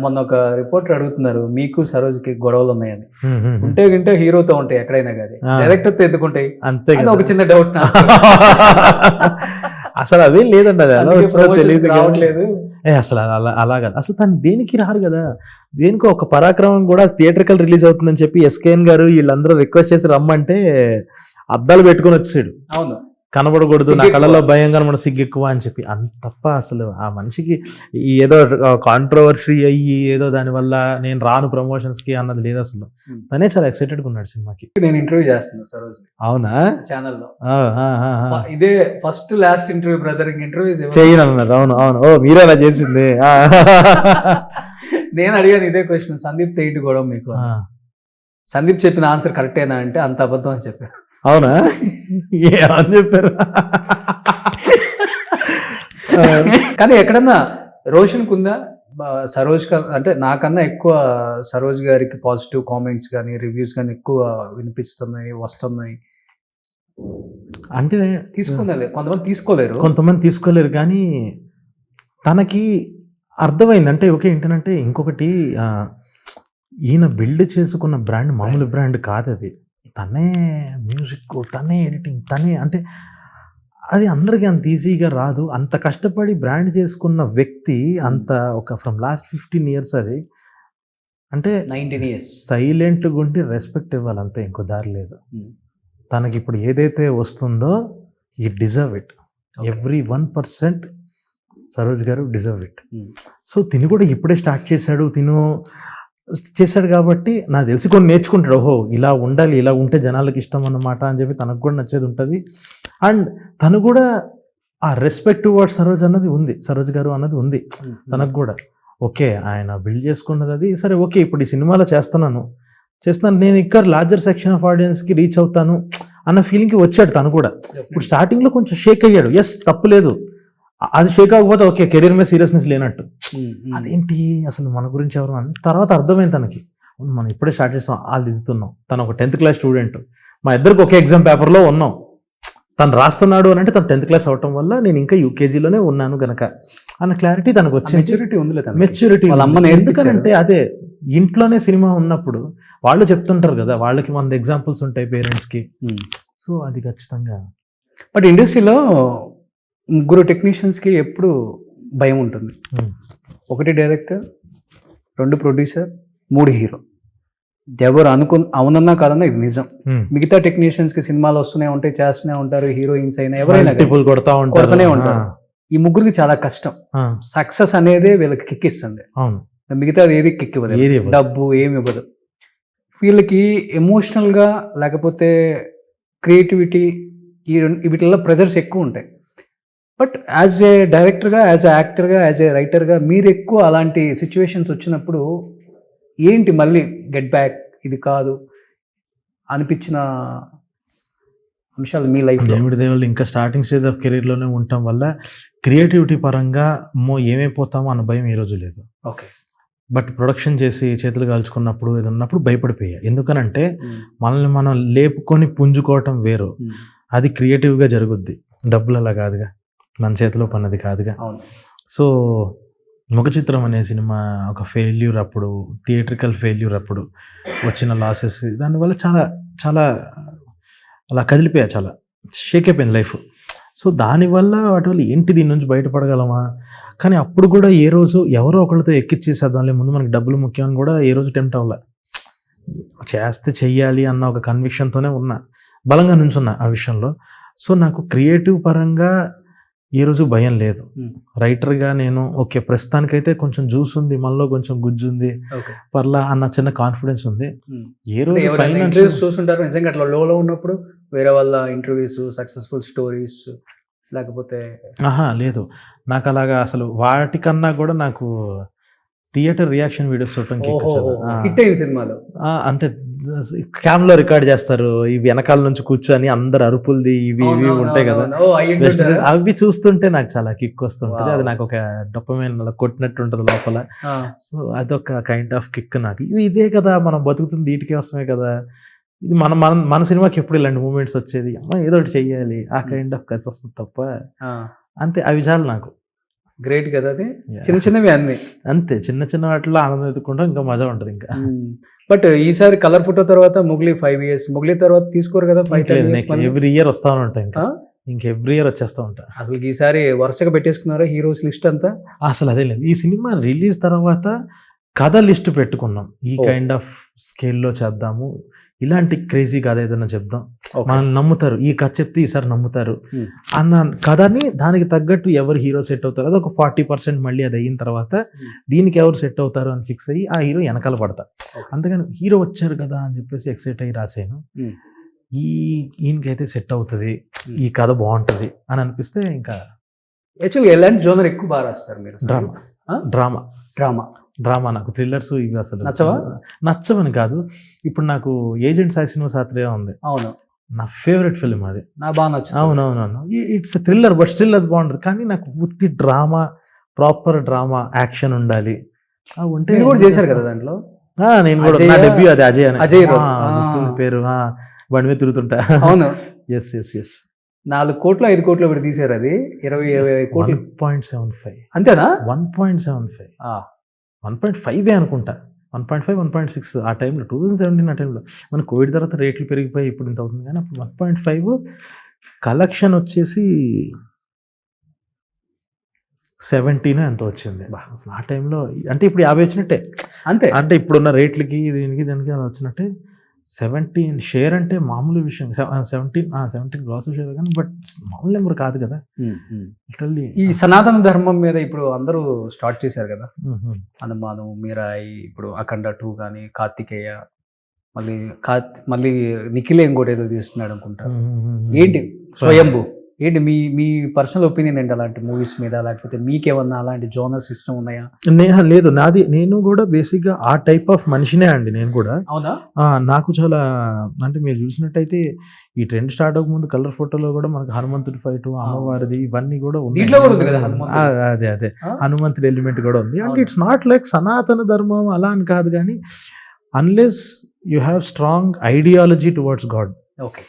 మొన్న ఒక రిపోర్టర్ అడుగుతున్నారు, మీకు సరోజ్కి గొడవలు ఉన్నాయని. ఉంటే హీరోతో ఉంటాయి ఎక్కడైనా కానీ, డైరెక్టర్తో ఎందుకుంటాయి అంతే. ఒక చిన్న డౌట్ అసలు అదేం లేదండి, అది ఎలా తెలియదు రావట్లేదు అసలు. అలాగా అసలు తను దేనికి రారు కదా, దేనికో ఒక పరాక్రమం కూడా థియేటర్కల్ రిలీజ్ అవుతుందని చెప్పి ఎస్కేఎన్ గారు వీళ్ళందరూ రిక్వెస్ట్ చేసి రమ్మంటే అద్దాలు పెట్టుకొని వచ్చాడు. అవును, కనబడకూడదు, నా సిగ్గు కళ్ళలో భయం కనబడ, సిగ్గు ఎక్కువ అని చెప్పి. అంత తప్ప అసలు ఆ మనిషికి ఈ ఏదో కాంట్రవర్సీ అయ్యి ఏదో దానివల్ల నేను రాను ప్రమోషన్స్ కి అన్నది లేదు అసలు. తనే చాలా ఎక్సైటెడ్గా ఉన్నాడు సినిమాకి. నేను ఇంటర్వ్యూ చేస్తున్నా సరోజ్ అవునా? ఛానల్లో. ఆ, ఆ, ఆ, ఆ. ఇదే first last interview brother, interviews చెయ్యను అన్నారు. అవును అవును. ఓ మీరే అలా చేసింది. ఆ. నేను అడిగాను ఇదే క్వశ్చన్, సందీప్ తెయిట్ కూడా మీకు. ఆ. సందీప్ చెప్పిన ఆన్సర్ కరెక్టేనా అంటే అంత అబద్ధం అని చెప్పారు. అవునా? ఏమని చెప్పారు? కానీ ఎక్కడన్నా రోషన్ కుందా సరోజ్ అంటే నాకన్నా ఎక్కువ సరోజ్ గారికి పాజిటివ్ కామెంట్స్ కానీ రివ్యూస్ కానీ ఎక్కువ వినిపిస్తున్నాయి, వస్తున్నాయి. అంటే తీసుకున్నారు కొంతమంది తీసుకోలేరు కానీ తనకి అర్థమైంది. అంటే ఓకే ఏంటంటే ఇంకొకటి ఈయన బిల్డ్ చేసుకున్న బ్రాండ్ మామూలు బ్రాండ్ కాదు అది. తనే మ్యూజిక్, తనే ఎడిటింగ్, తనే అంటే అది అందరికీ అంత ఈజీగా రాదు. అంత కష్టపడి బ్రాండ్ చేసుకున్న వ్యక్తి అంత ఒక ఫ్రమ్ లాస్ట్ 15 years అది అంటే 19 years సైలెంట్గా ఉండి రెస్పెక్ట్ ఇవ్వాలి అంతే, ఇంకో దారి లేదు. తనకి ఇప్పుడు ఏదైతే వస్తుందో ఈ డిజర్వ్ ఇట్, ఎవ్రీ 1% సరోజ్ గారు డిజర్వ్ ఇట్. సో తిని కూడా ఇప్పుడే స్టార్ట్ చేశాడు కాబట్టి నాకు తెలిసి కొన్ని నేర్చుకుంటాడు. ఓహో ఇలా ఉండాలి, ఇలా ఉంటే జనాలకి ఇష్టం అన్నమాట అని చెప్పి తనకు కూడా నచ్చేది ఉంటుంది. అండ్ తను కూడా ఆ రెస్పెక్ట్ టువర్డ్స్ సరోజ్ గారు అన్నది ఉంది తనకు కూడా. ఓకే ఆయన బిల్డ్ చేసుకున్నది అది సరే, ఓకే ఇప్పుడు ఈ సినిమాలో చేస్తున్నాను నేను ఇంకా లార్జర్ సెక్షన్ ఆఫ్ ఆడియన్స్కి రీచ్ అవుతాను అన్న ఫీలింగ్కి వచ్చాడు తను కూడా. ఇప్పుడు స్టార్టింగ్లో కొంచెం షేక్ అయ్యాడు, ఎస్ తప్పులేదు. అది షేక్ అవ్వకపోతే ఓకే కెరీర్ మీద సీరియస్నెస్ లేనట్టు. అదేంటి అసలు మన గురించి ఎవరు అని తర్వాత అర్థమైంది తనకి. మనం ఇప్పుడే స్టార్ట్ చేస్తాం, వాళ్ళు దిద్దుతున్నాం. తను ఒక 10th class స్టూడెంట్, మా ఇద్దరికి ఒకే ఎగ్జామ్ పేపర్లో ఉన్నాం. తను రాస్తున్నాడు అని అంటే తను 10th class అవటం వల్ల నేను ఇంకా యూకేజీలోనే ఉన్నాను గనక అన్న క్లారిటీ తనకు వచ్చింది. మెచ్యూరిటీ ఎందుకంటే అదే ఇంట్లోనే సినిమా ఉన్నప్పుడు వాళ్ళు చెప్తుంటారు కదా, వాళ్ళకి 100 ఎగ్జాంపుల్స్ ఉంటాయి పేరెంట్స్కి. సో అది ఖచ్చితంగా. బట్ ఇండస్ట్రీలో 3 టెక్నీషియన్స్కి ఎప్పుడు భయం ఉంటుంది. 1 డైరెక్టర్, 2 ప్రొడ్యూసర్, 3 హీరో. ఎవరు అవునన్నా కాదన్నా ఇది నిజం. మిగతా టెక్నీషియన్స్కి సినిమాలు వస్తూనే ఉంటాయి, చేస్తూనే ఉంటారు, హీరోయిన్స్ అయినా ఎవరైనా కొడుతూనే ఉంటారు. ఈ 3కి చాలా కష్టం. సక్సెస్ అనేది వీళ్ళకి కిక్ ఇస్తుంది, మిగతాది ఏది కిక్ ఇవ్వదు, డబ్బు ఏమి ఇవ్వదు. వీళ్ళకి ఎమోషనల్గా లేకపోతే క్రియేటివిటీ వీటిల్లో ప్రెజర్స్ ఎక్కువ ఉంటాయి. బట్ యాజ్ ఏ డైరెక్టర్గా, యాజ్ ఏ యాక్టర్గా, యాజ్ ఏ రైటర్గా మీరు ఎక్కువ అలాంటి సిచ్యువేషన్స్ వచ్చినప్పుడు ఏంటి మళ్ళీ గెట్ బ్యాక్, ఇది కాదు అనిపించిన అంశాలు మీ లైఫ్? దేవుళ్ళు ఇంకా స్టార్టింగ్ స్టేజ్ ఆఫ్ కెరీర్లోనే ఉండటం వల్ల క్రియేటివిటీ పరంగా ఏమైపోతామో అన్న భయం ఈ రోజు లేదు. ఓకే. బట్ ప్రొడక్షన్ చేసి చేతులు కాల్చుకున్నప్పుడు ఏదన్నప్పుడు భయపడిపోయా. ఎందుకనంటే మనల్ని మనం లేపుకొని పుంజుకోవటం వేరు, అది క్రియేటివ్గా జరుగుద్ది, డబ్బులు అలా కాదుగా, మన చేతిలో పన్నది కాదుగా. సో ముఖ చిత్రం అనే సినిమా ఒక ఫెయిల్యూర్ అప్పుడు, థియేట్రికల్ ఫెయిల్యూర్ అప్పుడు వచ్చిన లాసెస్, దానివల్ల చాలా చాలా అలా కదిలిపోయా, చాలా షేక్ అయిపోయింది లైఫ్. సో దానివల్ల వాటి వల్ల ఏంటి దీని నుంచి బయటపడగలమా, కానీ అప్పుడు కూడా ఏ రోజు ఎవరో ఒకరితో ఎక్కిచ్చేసేద్దాంలే, ముందు మనకి డబ్బులు ముఖ్యం అని కూడా ఏ రోజు టెంప్ట్ అవ్వలే. చేస్తే చెయ్యాలి అన్న ఒక కన్విక్షన్తోనే ఉన్నా, బలంగా నుంచున్నా ఆ విషయంలో. సో నాకు క్రియేటివ్ పరంగా ఏ రోజు భయం లేదు. రైటర్గా నేను ఓకే ప్రస్తుతానికైతే కొంచెం జ్యూస్ ఉంది, మనలో కొంచెం గుజ్జు ఉంది, పర్లా అన్న చిన్న కాన్ఫిడెన్స్ ఉంది. ఏ రోజు ఇంటర్వ్యూస్ చూస్తుంటారు నిజంగా అట్లా లోలో ఉన్నప్పుడు వేరే వాళ్ళ ఇంటర్వ్యూస్, సక్సెస్ఫుల్ స్టోరీస్ లేకపోతే? లేదు, నాకు అలాగా అసలు వాటికన్నా కూడా నాకు థియేటర్ రియాక్షన్ వీడియోస్ చూడటం హిట్ అయింది సినిమాలో. అంటే క్యామ్లో రికార్డ్ చేస్తారు, ఇవి వెనకాల నుంచి కూర్చొని అందరు అరుపులది ఇవి ఉంటాయి కదా, అవి చూస్తుంటే నాకు చాలా కిక్ వస్తుంటది. అది నాకు ఒక డొపమైన్ అలా కొట్టినట్టు ఉంటుంది లోపల. సో అదొక కైండ్ ఆఫ్ కిక్ నాకు. ఇదే కదా మనం బతుకుతుంది, వీటికి వస్తమే కదా. ఇది మన సినిమాకి ఎప్పుడు ఇలాంటి మూమెంట్స్ వచ్చేది, అమ్మ ఏదో ఒకటి చెయ్యాలి, ఆ కైండ్ ఆఫ్ కసి వస్తుంది తప్ప అంతే. అవి చాలు నాకు. గ్రేట్ కదా, అది చిన్న చిన్నవి అన్ని అంతే, చిన్న చిన్న వాటిలో ఆనందం ఎత్తుకుంటాం, ఇంకా మజా ఉంటుంది ఇంకా. బట్ ఈసారి కలర్ ఫోటో తర్వాత మొగ్లీ 5 years, మొగ్లీ తర్వాత తీసుకోరు కదా 5-10 years? ఎవ్రీ ఇయర్ వస్తా ఉంటాయి, ఇంకా ఎవ్రీ ఇయర్ వచ్చేస్తా ఉంటా. అసలు ఈసారి వరుసగా పెట్టేసుకున్నారా హీరోస్ లిస్ట్ అంతా? అసలు అదే లేదు. ఈ సినిమా రిలీజ్ తర్వాత కథ లిస్ట్ పెట్టుకున్నాం, ఈ Oh. కైండ్ ఆఫ్ స్కేల్లో చేద్దాము, ఇలాంటి క్రేజీ కథ ఏదైనా చెప్దాం, Okay. మనల్ని నమ్ముతారు, ఈ కథ చెప్తే ఈసారి నమ్ముతారు Hmm. అన్న కథని దానికి తగ్గట్టు ఎవరు హీరో సెట్ అవుతారు అది ఒక 40% మళ్ళీ అది అయిన తర్వాత దీనికి ఎవరు సెట్ అవుతారు అని ఫిక్స్ అయ్యి ఆ హీరో వెనకాల పడతా. Okay. అంతేగాని హీరో వచ్చారు కదా అని చెప్పేసి ఎక్సైట్ అయ్యి రాసాను, Hmm. ఈయనకైతే సెట్ అవుతుంది, ఈ కథ బాగుంటుంది అని అనిపిస్తే ఇంకా యాక్చువల్గా ఎలాంటి జోనర్ ఎక్కువ బాగా రాస్తారు మీరు? డ్రామా డ్రామా డ్రామా డ్రామా నాకు థ్రిల్లర్స్ ఇవి అసలు నచ్చవా? నచ్చవని కాదు, ఇప్పుడు నాకు ఏజెంట్ సాయి శ్రీనివాస్ ఆత్రేయ ఉంది, అవును, నా ఫేవరెట్ ఫిల్మ్ అది. నా బాగా నచ్చింది. అవునవునవును, ఇట్స్ థ్రిల్లర్ బట్ స్టిల్ అది బాగుంటుంది. కానీ నాకు ఉత్తి డ్రామా, ప్రాపర్ డ్రామా, యాక్షన్ ఉండాలి. ఉంటే మీరు కూడా చేశారు కదా దాంట్లో. నేను కూడా నా అజయ్ డెబ్యూ అది అజయ్ అని. అజయ్ రోల్. గుర్తుంది పేరు, బండి మీద తిరుగుతుంటా. అవును, ఎస్ ఎస్ ఎస్ 4 కోట్లు 5 కోట్లు పెట్టి తీశారు అది, 20 కోట్లు 1.75 అంతేనా? 1.75 1.5 అనుకుంటా, 1.5 1.6 ఆ టైంలో 2017 ఆ టైంలో. మన కోవిడ్ తర్వాత రేట్లు పెరిగిపోయి ఇప్పుడు ఇంత అవుతుంది, కానీ అప్పుడు 1.5 కలెక్షన్ వచ్చేసి 17 ఎంత వచ్చింది అసలు ఆ టైంలో. అంటే ఇప్పుడు 50 వచ్చినట్టే, అంతే. అంటే ఇప్పుడున్న రేట్లకి దీనికి దానికి అలా వచ్చినట్టే. 17 షేర్ అంటే మామూలు విషయం, 17 గ్రాస్ షేర్, కానీ బట్ మామూలు నెంబర్ కాదు కదా. లిటరల్లీ ఈ సనాతన ధర్మం మీద ఇప్పుడు అందరూ స్టార్ట్ చేశారు కదా, హనుమాను, మీరాయి, ఇప్పుడు అఖండ 2 కానీ, కార్తికేయ, మళ్ళీ నిఖిలే ఇంకోటి ఏదో తీస్తున్నాడు అనుకుంటా. ఏంటి స్వయంభూ, ఏంటి మీ పర్సనల్ ఒపీనియన్ ఏంటి అలాంటి మూవీస్ మీద? లేకపోతే మీకేమన్నా అలాంటి జోనర్స్ ఇష్టం ఉన్నాయా? లేదు, నేను కూడా బేసిక్గా ఆ టైప్ ఆఫ్ మనిషినే అండి. నేను కూడా అవునా? నాకు చాలా, అంటే మీరు చూసినట్టయితే ఈ ట్రెండ్ స్టార్ట్ అవ్వకముందు కలర్ ఫోటోలో కూడా మనకు హనుమంతుడి ఫైట్, అమ్మవారిది, ఇవన్నీ కూడా దీంట్లో కూడా ఉంది కదా హనుమంతుడు. అదే హనుమంతుడి ఎలిమెంట్ కూడా ఉంది. అంటే ఇట్స్ నాట్ లైక్ సనాతన ధర్మం అలా అని కాదు, కానీ unless you have strong ideology towards God, okay,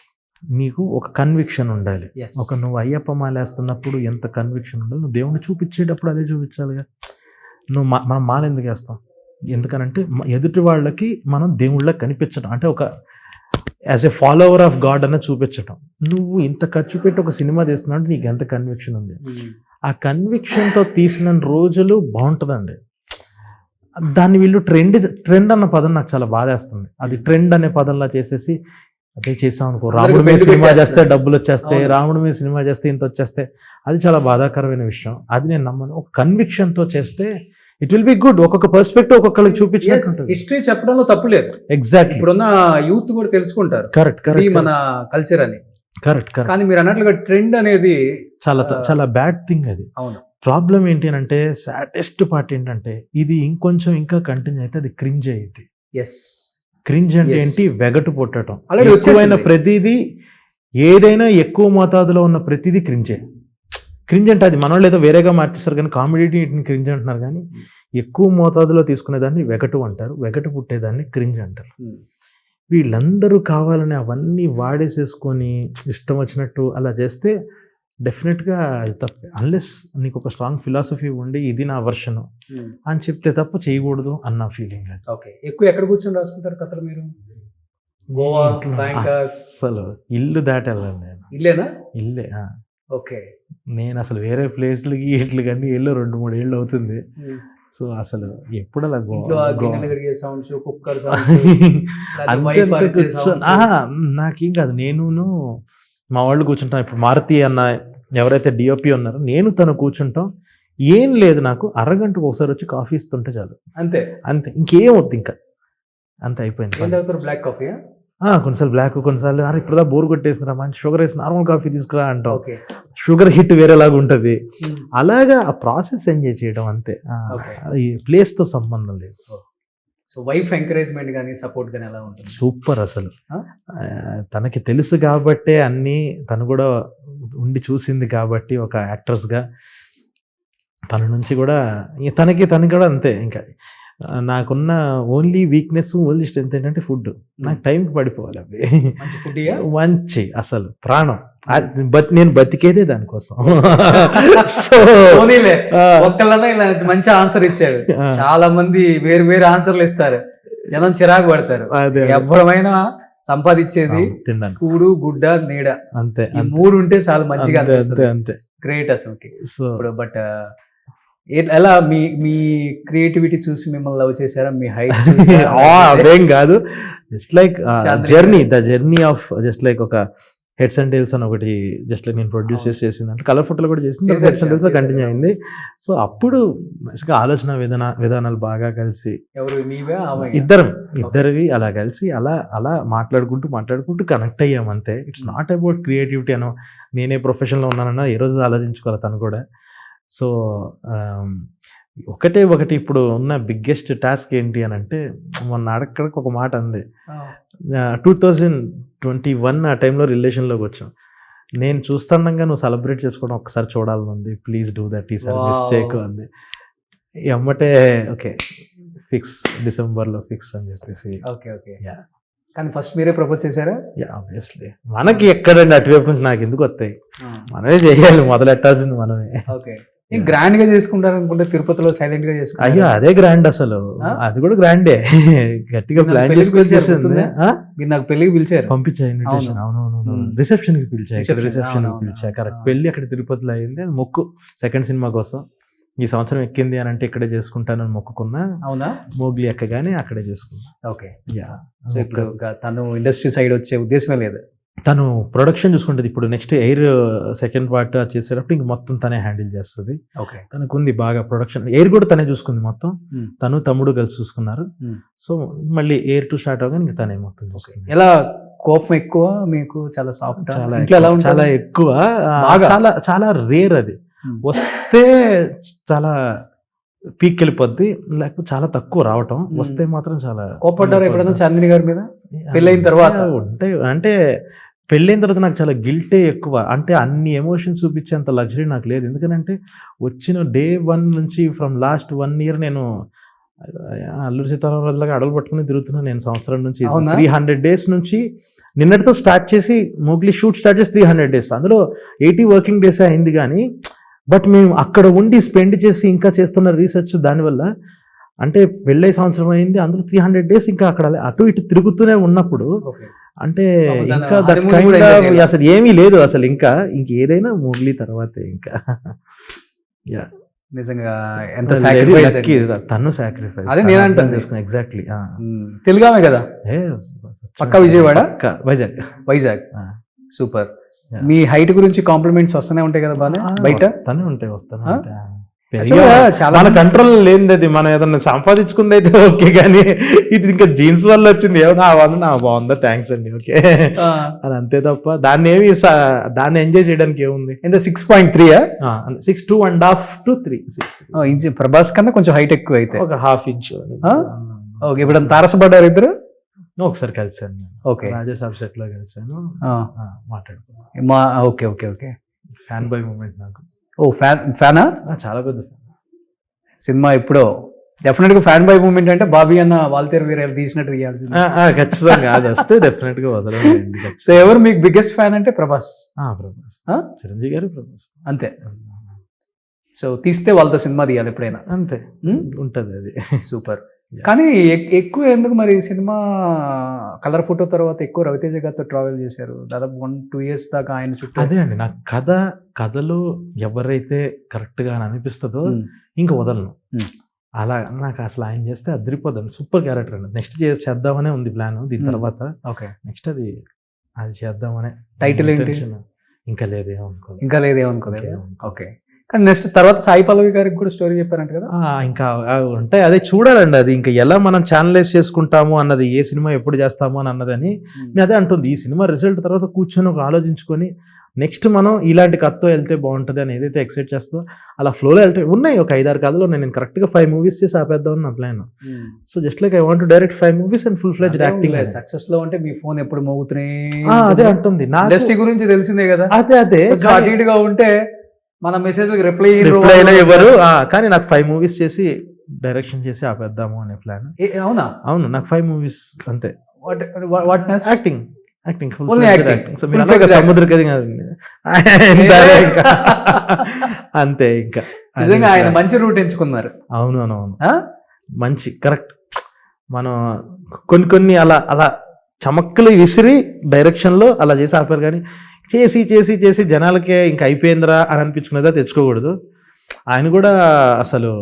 నీకు ఒక కన్విక్షన్ ఉండాలి. Yes. నువ్వు అయ్యప్ప మాలేస్తున్నప్పుడు ఎంత కన్విక్షన్ ఉండాలి, నువ్వు దేవుణ్ణి చూపించేటప్పుడు అదే చూపించాలిగా. మనం మాల ఎందుకు వేస్తాం? ఎందుకనంటే ఎదుటి వాళ్ళకి మనం దేవుళ్ళకి కనిపించడం, అంటే ఒక as a follower of God అన్న చూపించడం. నువ్వు ఇంత ఖర్చు పెట్టి ఒక సినిమా తీస్తున్నావు అంటే నీకు ఎంత కన్విక్షన్ ఉంది. ఆ కన్విక్షన్తో తీసిన రోజులు బాగుంటుందండి. దాన్ని వీళ్ళు ట్రెండ్ అన్న పదం నాకు చాలా బాధేస్తుంది. అది ట్రెండ్ అనే పదంలా చేసేసి అదే చేసాం అనుకో, రాముడి మీద సినిమా చేస్తే డబ్బులు వచ్చేస్తాయి, రాముడి మీద సినిమా చేస్తే ఇంత వచ్చేస్తే, అది చాలా బాధాకరమైన విషయం. అది నేను నమ్మను. ఒక కన్విక్షన్తో చేస్తే ఇట్ విల్ బి గుడ్. ఒక్కొక్క పర్స్పెక్టివ్ ఒక్కొక్కరికి చూపించినట్టు. హిస్టరీ చెప్పడంలో తప్పు లేదు. ఎగ్జాక్ట్లీ. ఇప్పుడున్న యూత్ కూడా తెలుసుకుంటారు కరెక్ట్ మన కల్చర్ అని. కరెక్ట్. కానీ మీరు అన్నట్లుగా ట్రెండ్ అనేది చాలా బ్యాడ్ థింగ్ అది. అవును. ప్రాబ్లం ఏంటి అంటే, సాడెస్ట్ పార్ట్ ఏంటంటే, ఇది ఇంకా కంటిన్యూ అయితే అది క్రింజ్ అయ్యింది. ఎస్, క్రింజ్ అంటే ఏంటి? వెగటు పుట్టడం. అలాగే ఎక్కువైన ప్రతిదీ, ఏదైనా ఎక్కువ మోతాదులో ఉన్న ప్రతిదీ క్రింజే. క్రింజ్ అంటే అది మనోళ్ళు ఏదో వేరేగా మార్చేస్తారు, కానీ కామెడీ క్రింజ్ అంటున్నారు. కానీ ఎక్కువ మోతాదులో తీసుకునేదాన్ని వెగటు అంటారు, వెగటు పుట్టేదాన్ని క్రింజ్ అంటారు. వీళ్ళందరూ కావాలని అవన్నీ వాడేసేసుకొని ఇష్టం వచ్చినట్టు అలా చేస్తే డెఫినెట్గా అది తప్పే. అన్లెస్ నీకు ఒక స్ట్రాంగ్ ఫిలాసఫీ ఉండి ఇది నా వర్షన్ అని చెప్తే తప్ప చేయకూడదు అన్న ఫీలింగ్. అది ఓకే. ఎక్కువ ఎక్కడ కూర్చొని రాసుకుంటారు కథలు మీరు? గోవా, బ్యాంకాక్? అసలు ఇల్లు దాటి వెళ్ళాను నేను. ఇల్లేనా? ఇల్లే. ఓకే. నేను అసలు వేరే ప్లేస్లకి ఇట్లు కానీ వెళ్ళి 2-3 ఏళ్ళు అవుతుంది. సో అసలు ఎప్పుడు అలా నాకేం కాదు. నేను మా వాళ్ళు కూర్చుంటాం. ఇప్పుడు మారుతి అన్న ఎవరైతే డిఓపి ఉన్నారో నేను తను కూర్చుంటాం. ఏం లేదు, నాకు అరగంటకు ఒకసారి వచ్చి కాఫీ ఇస్తుంటే చాలు. అంతే. ఇంకేం వద్దు, ఇంకా అంతే అయిపోయింది. బ్లాక్ కాఫీయా? కొన్నిసార్లు బ్లాక్, కొన్నిసార్లు ఇప్పుడుదా బోర్ కొట్టేసినారా, మంచి షుగర్ వేసి నార్మల్ కాఫీ తీసుకురా అంటాం. షుగర్ హిట్ వేరేలాగా ఉంటుంది. అలాగా ఆ ప్రాసెస్ ఎంజాయ్ చేయడం అంతే. ఈ ప్లేస్తో సంబంధం లేదు. సో వైఫ్ ఎంకరేజ్మెంట్ కానీ సపోర్ట్ కానీ ఎలా ఉంటుంది? సూపర్. అసలు తనకి తెలుసు కాబట్టే అన్నీ, తను కూడా ఉండి చూసింది కాబట్టి ఒక యాక్ట్రెస్గా తన నుంచి కూడా తనకి కూడా అంతే. ఇంకా నాకున్న ఓన్లీ వీక్నెస్, ఓన్లీ స్ట్రెంత్ ఏంటంటే ఫుడ్. నాకు టైంకి పడిపోవాలి. అవి మంచి అసలు ప్రాణం. నేను బతికేదే దానికోసం. మంచి ఆన్సర్ ఇచ్చారు. చాలా మంది వేరు వేరు ఆన్సర్లు ఇస్తారు, జనం చిరాకు పడతారు. ఎవరైనా సంపాదించేది తిన్నాను, కూడు, గుడ్డ, నీడ, అంతే. ఈ 3 ఉంటే చాలా మంచిగా అనిపిస్తుంది. అంతే. గ్రేట్ అసలు. బట్ ఎలా మీ క్రియేటివిటీ చూసి మిమ్మల్ని లవ్ చేశారా, మీ హైట్ అదేం కాదు, just like Chandni the journey of just like ఒక హెడ్స్ అండ్ టైల్స్ అని ఒకటి జస్ట్ లైక్ నేను ప్రొడ్యూస్ చేసింది అంటే కలర్ ఫోటోలో కూడా చేసింది, హెడ్స్ అండ్ టైల్స్ కంటిన్యూ అయింది. సో అప్పుడు మంచిగా ఆలోచన విధానాలు బాగా కలిసి ఇద్దరివి అలా కలిసి అలా మాట్లాడుకుంటూ కనెక్ట్ అయ్యాం అంతే. ఇట్స్ నాట్ అబౌట్ క్రియేటివిటీ అనో నేనే ప్రొఫెషన్లో ఉన్నానన్నా ఏ రోజు ఆలోచించుకోవాలి తను కూడా. సో ఒకటి ఇప్పుడు ఉన్న బిగ్గెస్ట్ టాస్క్ ఏంటి అని అంటే, మొన్న అడక్కడికి ఒక మాట అంది, 2021 ఆ టైంలో రిలేషన్లోకి వచ్చాం, నేను చూస్తుండగా నువ్వు సెలబ్రేట్ చేసుకోవడం ఒకసారి చూడాలని ఉంది, ప్లీజ్ డూ దట్, ఈ సర్వీస్ చేయకు అంది. ఎమ్మటే ఓకే ఫిక్స్, డిసెంబర్లో ఫిక్స్ అని చెప్పేసి. ఓకే కానీ ఫస్ట్ మీరే ప్రపోజ్ చేశారా? ఆబ్వియస్లీ, మనకి ఎక్కడండి అటువైపు నుంచి నాకు ఎందుకు వస్తాయి, మనమే చేయాలి, మొదలెట్టాల్సింది మనమే. ఓకే, గ్రాండ్ గా చేసుకుంటారు అనుకుంటే తిరుపతిలో సైలెంట్ గా చేసుకుంటారు. అయ్యో అదే గ్రాండ్, అసలు అది కూడా గ్రాండే, గట్టిగా ప్లాన్ చేసుకొని మీరు నాకు పెళ్లికి పిలిచారు, పంపించా ఇన్విటేషన్. అవునవును, రిసెప్షన్ కి పిలిచా కరెక్ట్. పెళ్లి అక్కడ తిరుపతిలో అయింది, అది మొక్కు సెకండ్ సినిమా కోసం. ఈ సంవత్సరం ఎక్కింది అని అంటే ఇక్కడే చేసుకుంటానని మొక్కుకున్నా. అవునా? మోగ్లీ ఎక్కగానే అక్కడే చేసుకున్నా. ఓకే, సో ఇప్పుడు తను ఇండస్ట్రీ సైడ్ వచ్చే ఉద్దేశమే లేదు, తను ప్రొడక్షన్ చూసుకుంటుంది. ఇప్పుడు నెక్స్ట్ ఎయిర్ సెకండ్ పార్ట్ చేసేటప్పుడు ఇంక మొత్తం తనే హ్యాండిల్ చేస్తుంది. తనకు ఉంది బాగా ప్రొడక్షన్, ఎయిర్ కూడా తనే చూసుకుంది మొత్తం, తను తమ్ముడు కలిసి చూసుకున్నారు. సో మళ్ళీ ఎయిర్ 2 స్టార్ట్ అవగానే ఇంక తనే మొత్తం చూసుకుంది. ఎలా కోపం ఎక్కువ మీకు? చాలా సాఫ్ట్, చాలా ఎక్కువ, చాలా రేర్ అది. వస్తే చాలా పీక్ వెళ్ళిపోద్ది, లేకపోతే చాలా తక్కువ రావటం. వస్తే మాత్రం చాలా కోపడ్డారు ఎప్పుడైనా చాందిని గారి మీద పెళ్ళైన తర్వాత? ఉంటాయి, అంటే పెళ్ళైన తర్వాత నాకు చాలా గిల్టే ఎక్కువ, అంటే అన్ని ఎమోషన్స్ చూపించేంత లగ్జరీ నాకు లేదు. ఎందుకంటే వచ్చిన డే 1 నుంచి ఫ్రమ్ లాస్ట్ 1 year నేను అల్లూరి సీతారామరాజులాగా అడలు పట్టుకుని తిరుగుతున్నాను. నేను సంవత్సరం నుంచి 300 days నుంచి, నిన్నటితో స్టార్ట్ చేసి మోగ్లీ షూట్ స్టార్ట్ చేసి 300 days, అందులో 80 working days అయింది. కానీ బట్ మేము అక్కడ ఉండి స్పెండ్ చేసి ఇంకా చేస్తున్న రీసెర్చ్ దానివల్ల, అంటే పెళ్ళై సంవత్సరం అయింది, అందులో 300 days ఇంకా అక్కడ అటు ఇటు తిరుగుతూనే ఉన్నప్పుడు, అంటే ఇంకా అసలు ఏమీ లేదు అసలు, ఇంకా ఏదైనా మోగ్లీ తర్వాతే ఇంకా. నిజంగా ఎంత సాక్రిఫైస్, తను సాక్రిఫైస్, అదే నేను అంటాను. ఎగ్జాక్ట్లీ, తెలుగామే కదా, పక్కా విజయవాడ, వైజాగ్. సూపర్. మీ హైట్ గురించి కాంప్లిమెంట్స్ వస్తూనే ఉంటాయి కదా బాగా బయట? తనే ఉంటాయి, వస్తాను. చాలా కంట్రోల్ లేనిది అది, మనం ఏదన్నా సంపాదించుకుంది అయితే ఓకే, కానీ ఇది ఇంకా జీన్స్ వల్ల వచ్చింది. ఏమన్నా నా బాగుందా, థ్యాంక్స్ అండి, ఓకే అది అంతే తప్ప దాన్ని ఎంజాయ్ చేయడానికి ఏముంది. ఎంత 6.3? 6 2.5 to 3 ఇంచ్. ప్రభాస్ కన్నా కొంచెం హైట్ ఎక్కువ అయితే, ఒక 1/2 inch. ఓకే, ఇప్పుడు తారసపడ్డారు ఇద్దరు? ఒకసారి కలిసాను నేను, ఓకే, రాజాసాబ్ సెట్ లో కలిసాను, మాట్లాడుకున్నాను. ఓకే, ఫ్యాన్ బాయ్ మూమెంట్ నాకు. ఓ ఫ్యానా? చాలా పెద్ద ఫ్యాన్. సినిమా ఎప్పుడో డెఫినెట్ గా ఫ్యాన్ బాయ్ మూమెంట్ అంటే బాబీ అన్న వాల్తేరు వీరు తీసినట్టు తీయాల్సింది. ఖచ్చితంగా అది వస్తే డెఫినెట్ గా వదలండి. సో ఎవరు మీకు బిగ్గెస్ట్ ఫ్యాన్ అంటే? ప్రభాస్. చిరంజీవి గారు, ప్రభాస్ అంతే. సో తీస్తే వాళ్ళతో సినిమా తీయాలి ఎప్పుడైనా, అంతే ఉంటది అది. సూపర్. కానీ ఎక్కువ ఎందుకు మరి సినిమా కలర్ ఫోటో తర్వాత ఎక్కువ రవితేజ గారితో ట్రావెల్ చేశారు, దాదాపు 1-2 years దాకా ఆయన చుట్టూ? అదే అండి, నాకు కథలో ఎవరైతే కరెక్ట్ గా అనిపిస్తుందో ఇంకా వదలను. అలా నాకు అసలు ఆయన చేస్తే అదిరిపోదండి, సూపర్ క్యారెక్టర్ అండి. నెక్స్ట్ చేద్దామనే ఉంది ప్లాన్ దీని తర్వాత. ఓకే, నెక్స్ట్ అది చేద్దామనే. టైటిల్ ఏంటి? ఇంకా లేదేమనుకోలేదు. ఓకే, కానీ నెక్స్ట్ తర్వాత సాయి పల్లవి గారికి కూడా స్టోరీ చెప్పారంట కదా? ఇంకా ఉంటాయి, అదే చూడాలండి. అది ఇంకా ఎలా మనం ఛానలైజ్ చేసుకుంటాము అన్నది, ఏ సినిమా ఎప్పుడు చేస్తాము అని అన్నదని నేను అదే అంటుంది. ఈ సినిమా రిజల్ట్ తర్వాత కూర్చొని ఒక ఆలోచించుకొని నెక్స్ట్ మనం ఇలాంటి కథతో వెళ్తే బాగుంటుంది అని ఏదైతే ఎక్సైట్ చేస్తో అలా ఫ్లోలో వెళ్తే ఉన్నాయి. ఒక 5-6 కథలో నేను కరెక్ట్గా 5 movies చేసి ఆపేద్దామని నా plan. So just like I want to direct 5 movies and full fledged acting. Success లో అంటే మీ ఫోన్ ఎప్పుడు మోగుతూనే అదే అంటుంది. నా ఇండస్ట్రీ గురించి తెలిసిందే కదా, అదే అటు ఇటుగా ఉంటే మన మెసేజ్ రిప్లై ఇవ్వరు. కానీ నాకు 5 movies చేసి డైరెక్షన్ చేసి ఆపేద్దాము అనే ప్లాన్. అవునా? అవును, నాకు 5 movies అంతే. యాక్టింగ్ సముద్ర కది అంతే. ఇంకా నిజంగా ఆయన మంచి రూట్ ఎంచుకున్నారు. అవును, మంచి కరెక్ట్. మనం కొన్ని అలా చమక్కలు విసిరి డైరెక్షన్ లో అలా చేసి ఆపారు. కానీ చేసి జనాలకే ఇంకా అయిపోయిందిరా అని అనిపించుకునేదా తెచ్చుకోకూడదు. ఆయన కూడా అసలు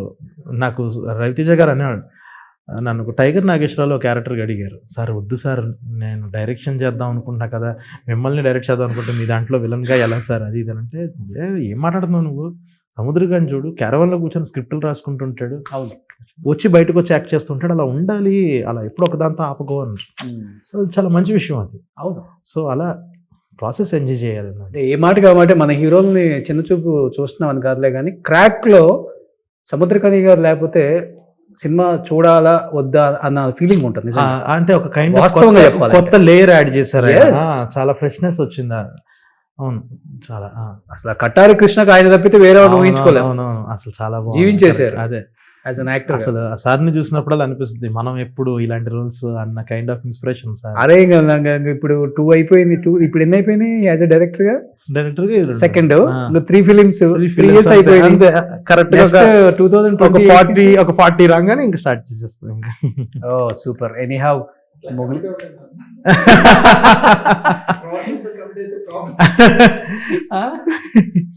నాకు రవితేజ గారు అనేవాడు, నన్ను టైగర్ నాగేశ్వరరావు క్యారెక్టర్గా అడిగారు, సార్ వద్దు సార్ నేను డైరెక్షన్ చేద్దాం అనుకుంటున్నా కదా, మిమ్మల్ని డైరెక్ట్ చేద్దాం అనుకుంటే మీ దాంట్లో విలన్గా ఎలా సార్ అది ఇది అంటే, ఏం మాట్లాడుతున్నావు నువ్వు, సముద్రగాని చూడు క్యారవన్లో కూర్చొని స్క్రిప్టులు రాసుకుంటుంటాడు, అవును, వచ్చి బయటకు వచ్చి యాక్ట్ చేస్తుంటాడు, అలా ఉండాలి, అలా ఎప్పుడు ఒకదాంతో ఆపకో అన్నారు. సో చాలా మంచి విషయం అది. అవును. సో అలా ప్రాసెస్ ఎంజాయ్ చేయాలి. అంటే ఏ మాట కాబట్టి మన హీరోల్ని చిన్న చూపు చూస్తున్నాం అని కాదులే, కానీ క్రాక్లో సముద్రకని గారు లేకపోతే సినిమా చూడాలా వద్దా అన్న ఫీలింగ్ ఉంటుంది నిజంగా. అంటే ఒక కైండ్ వాస్తవంగా చెప్పాలి, కొత్త లేయర్ యాడ్ చేశారు, Yes. చాలా ఫ్రెష్నెస్ వచ్చింది. అవును, చాలా అసలు కట్టారి కృష్ణకు ఆయన తప్పితే వేరే వాడు ఊహించుకోలేము. అవునవును, అసలు చాలా బాగుంది, జీవించేశారు. అదే యాజ్ అన్ యాక్టర్. అసలు ఆ సార్ని చూసినప్పుడు అనిపిస్తుంది మనం ఎప్పుడు ఇలాంటి రోల్స్ అన్న కైండ్ ఆఫ్ ఇన్స్పిరేషన్ సార్. అరే ఇప్పుడు 2 అయిపోయింది, ఇప్పుడు ఎన్ని అయిపోయినాయి యాజ్ అ డైరెక్టర్ గా? డైరెక్టర్ గా సెకండ్ 3 ఫిలిమ్స్ 3 years అయిపోయింది. కరెక్ట్ 2020 ఒక 40 రాగానే ఇంకా స్టార్ట్ చేసేస్తాం ఇంకా. Oh super. Anyhow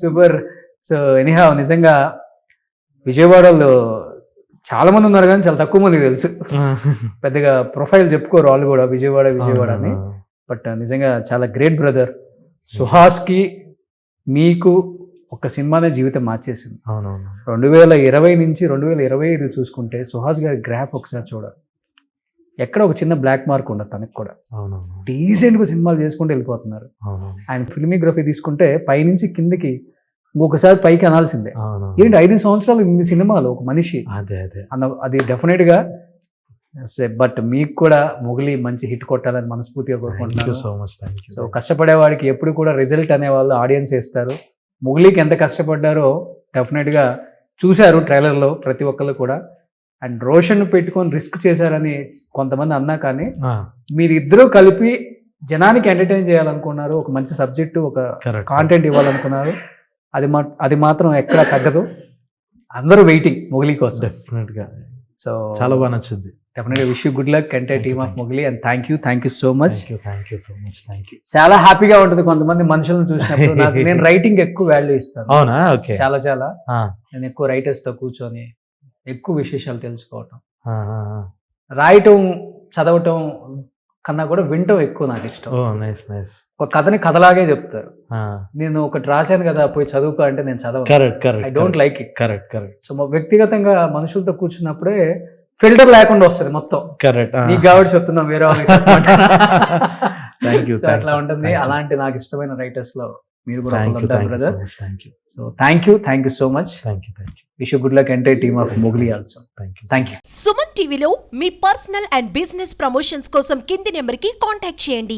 super. So anyhow నిజంగా విజయవాడలో చాలా మంది ఉన్నారు కానీ చాలా తక్కువ మందికి తెలుసు, పెద్దగా ప్రొఫైల్ చెప్పుకోరు వాళ్ళు కూడా విజయవాడ అని. బట్ నిజంగా చాలా గ్రేట్ బ్రదర్. సుహాస్కి మీకు ఒక సినిమానే జీవితం మార్చేసింది. 2020 నుంచి 2025 చూసుకుంటే సుహాస్ గారి గ్రాఫ్ ఒకసారి చూడాలి, ఎక్కడ ఒక చిన్న బ్లాక్ మార్క్ ఉండదు తనకు కూడా. డీసెంట్గా సినిమాలు చేసుకుంటూ వెళ్ళిపోతున్నారు. ఆయన ఫిల్మోగ్రఫీ తీసుకుంటే పైనుంచి కిందకి ఇంకొకసారి పైకి అనాల్సిందే. ఏంటి 5 సంవత్సరాలు 8 సినిమాలు ఒక మనిషి అన్న, అది డెఫినెట్గా. బట్ మీకు కూడా మొగలి మంచి హిట్ కొట్టాలని మనస్ఫూర్తిగా కోరుకుంటున్నాను. సో కష్టపడే వాడికి ఎప్పుడు కూడా రిజల్ట్ అనే వాళ్ళు ఆడియన్స్ ఇస్తారు. మొగలికి ఎంత కష్టపడ్డారో డెఫినెట్గా చూశారు ట్రైలర్లో ప్రతి ఒక్కళ్ళు కూడా. అండ్ రోషన్ పెట్టుకొని రిస్క్ చేశారని కొంతమంది అన్నా కానీ మీరిద్దరూ కలిపి జనానికి ఎంటర్టైన్ చేయాలనుకున్నారు, ఒక మంచి సబ్జెక్టు ఒక కాంటెంట్ ఇవ్వాలనుకున్నారు. అది మాత్రం ఎక్కడ తగ్గదు. అందరూ వెయిటింగ్ మొగలి కోసం డెఫినెట్గా. సో చాలా బాగా నచ్చింది. డెఫినెట్గా wish you good luck entire team of Mogali. And thank you so much. చాలా హ్యాపీగా ఉంటుంది కొంతమంది మనుషులను చూసినప్పుడు. నేను రైటింగ్ ఎక్కువ వాల్యూ ఇస్తాను. అవునా? ఓకే. చాలా నేను ఎక్కువ రైటర్స్ తో కూర్చొని ఎక్కువ విశేషాలు తెలుసుకోవటం, రాయటం చదవటం కన్నా కూడా వినటం ఎక్కువ నాకు ఇష్టం. ఒక కథని కథలాగే చెప్తారు. నేను ఒకటి రాశాను కదా పోయి చదువుకో అంటే నేను చదవను. I don't like it. So వ్యక్తిగతంగా మనుషులతో కూర్చున్నప్పుడే ఫిల్టర్ లేకుండా వస్తుంది మొత్తం. నీకు కాబట్టి చెప్తున్నాం, వేరే వాళ్ళకి అట్లా ఉంటుంది. అలాంటి నాకు ఇష్టమైన రైటర్స్ లో మీరు కూడా ఉంటారు brother. So thank you so much. Wish you good luck entire team of Mogali also. Thank you. Suman టీవీలో మీ పర్సనల్ అండ్ బిజినెస్ ప్రమోషన్స్ కోసం కింది నెంబర్కి కాంటాక్ట్ చేయండి.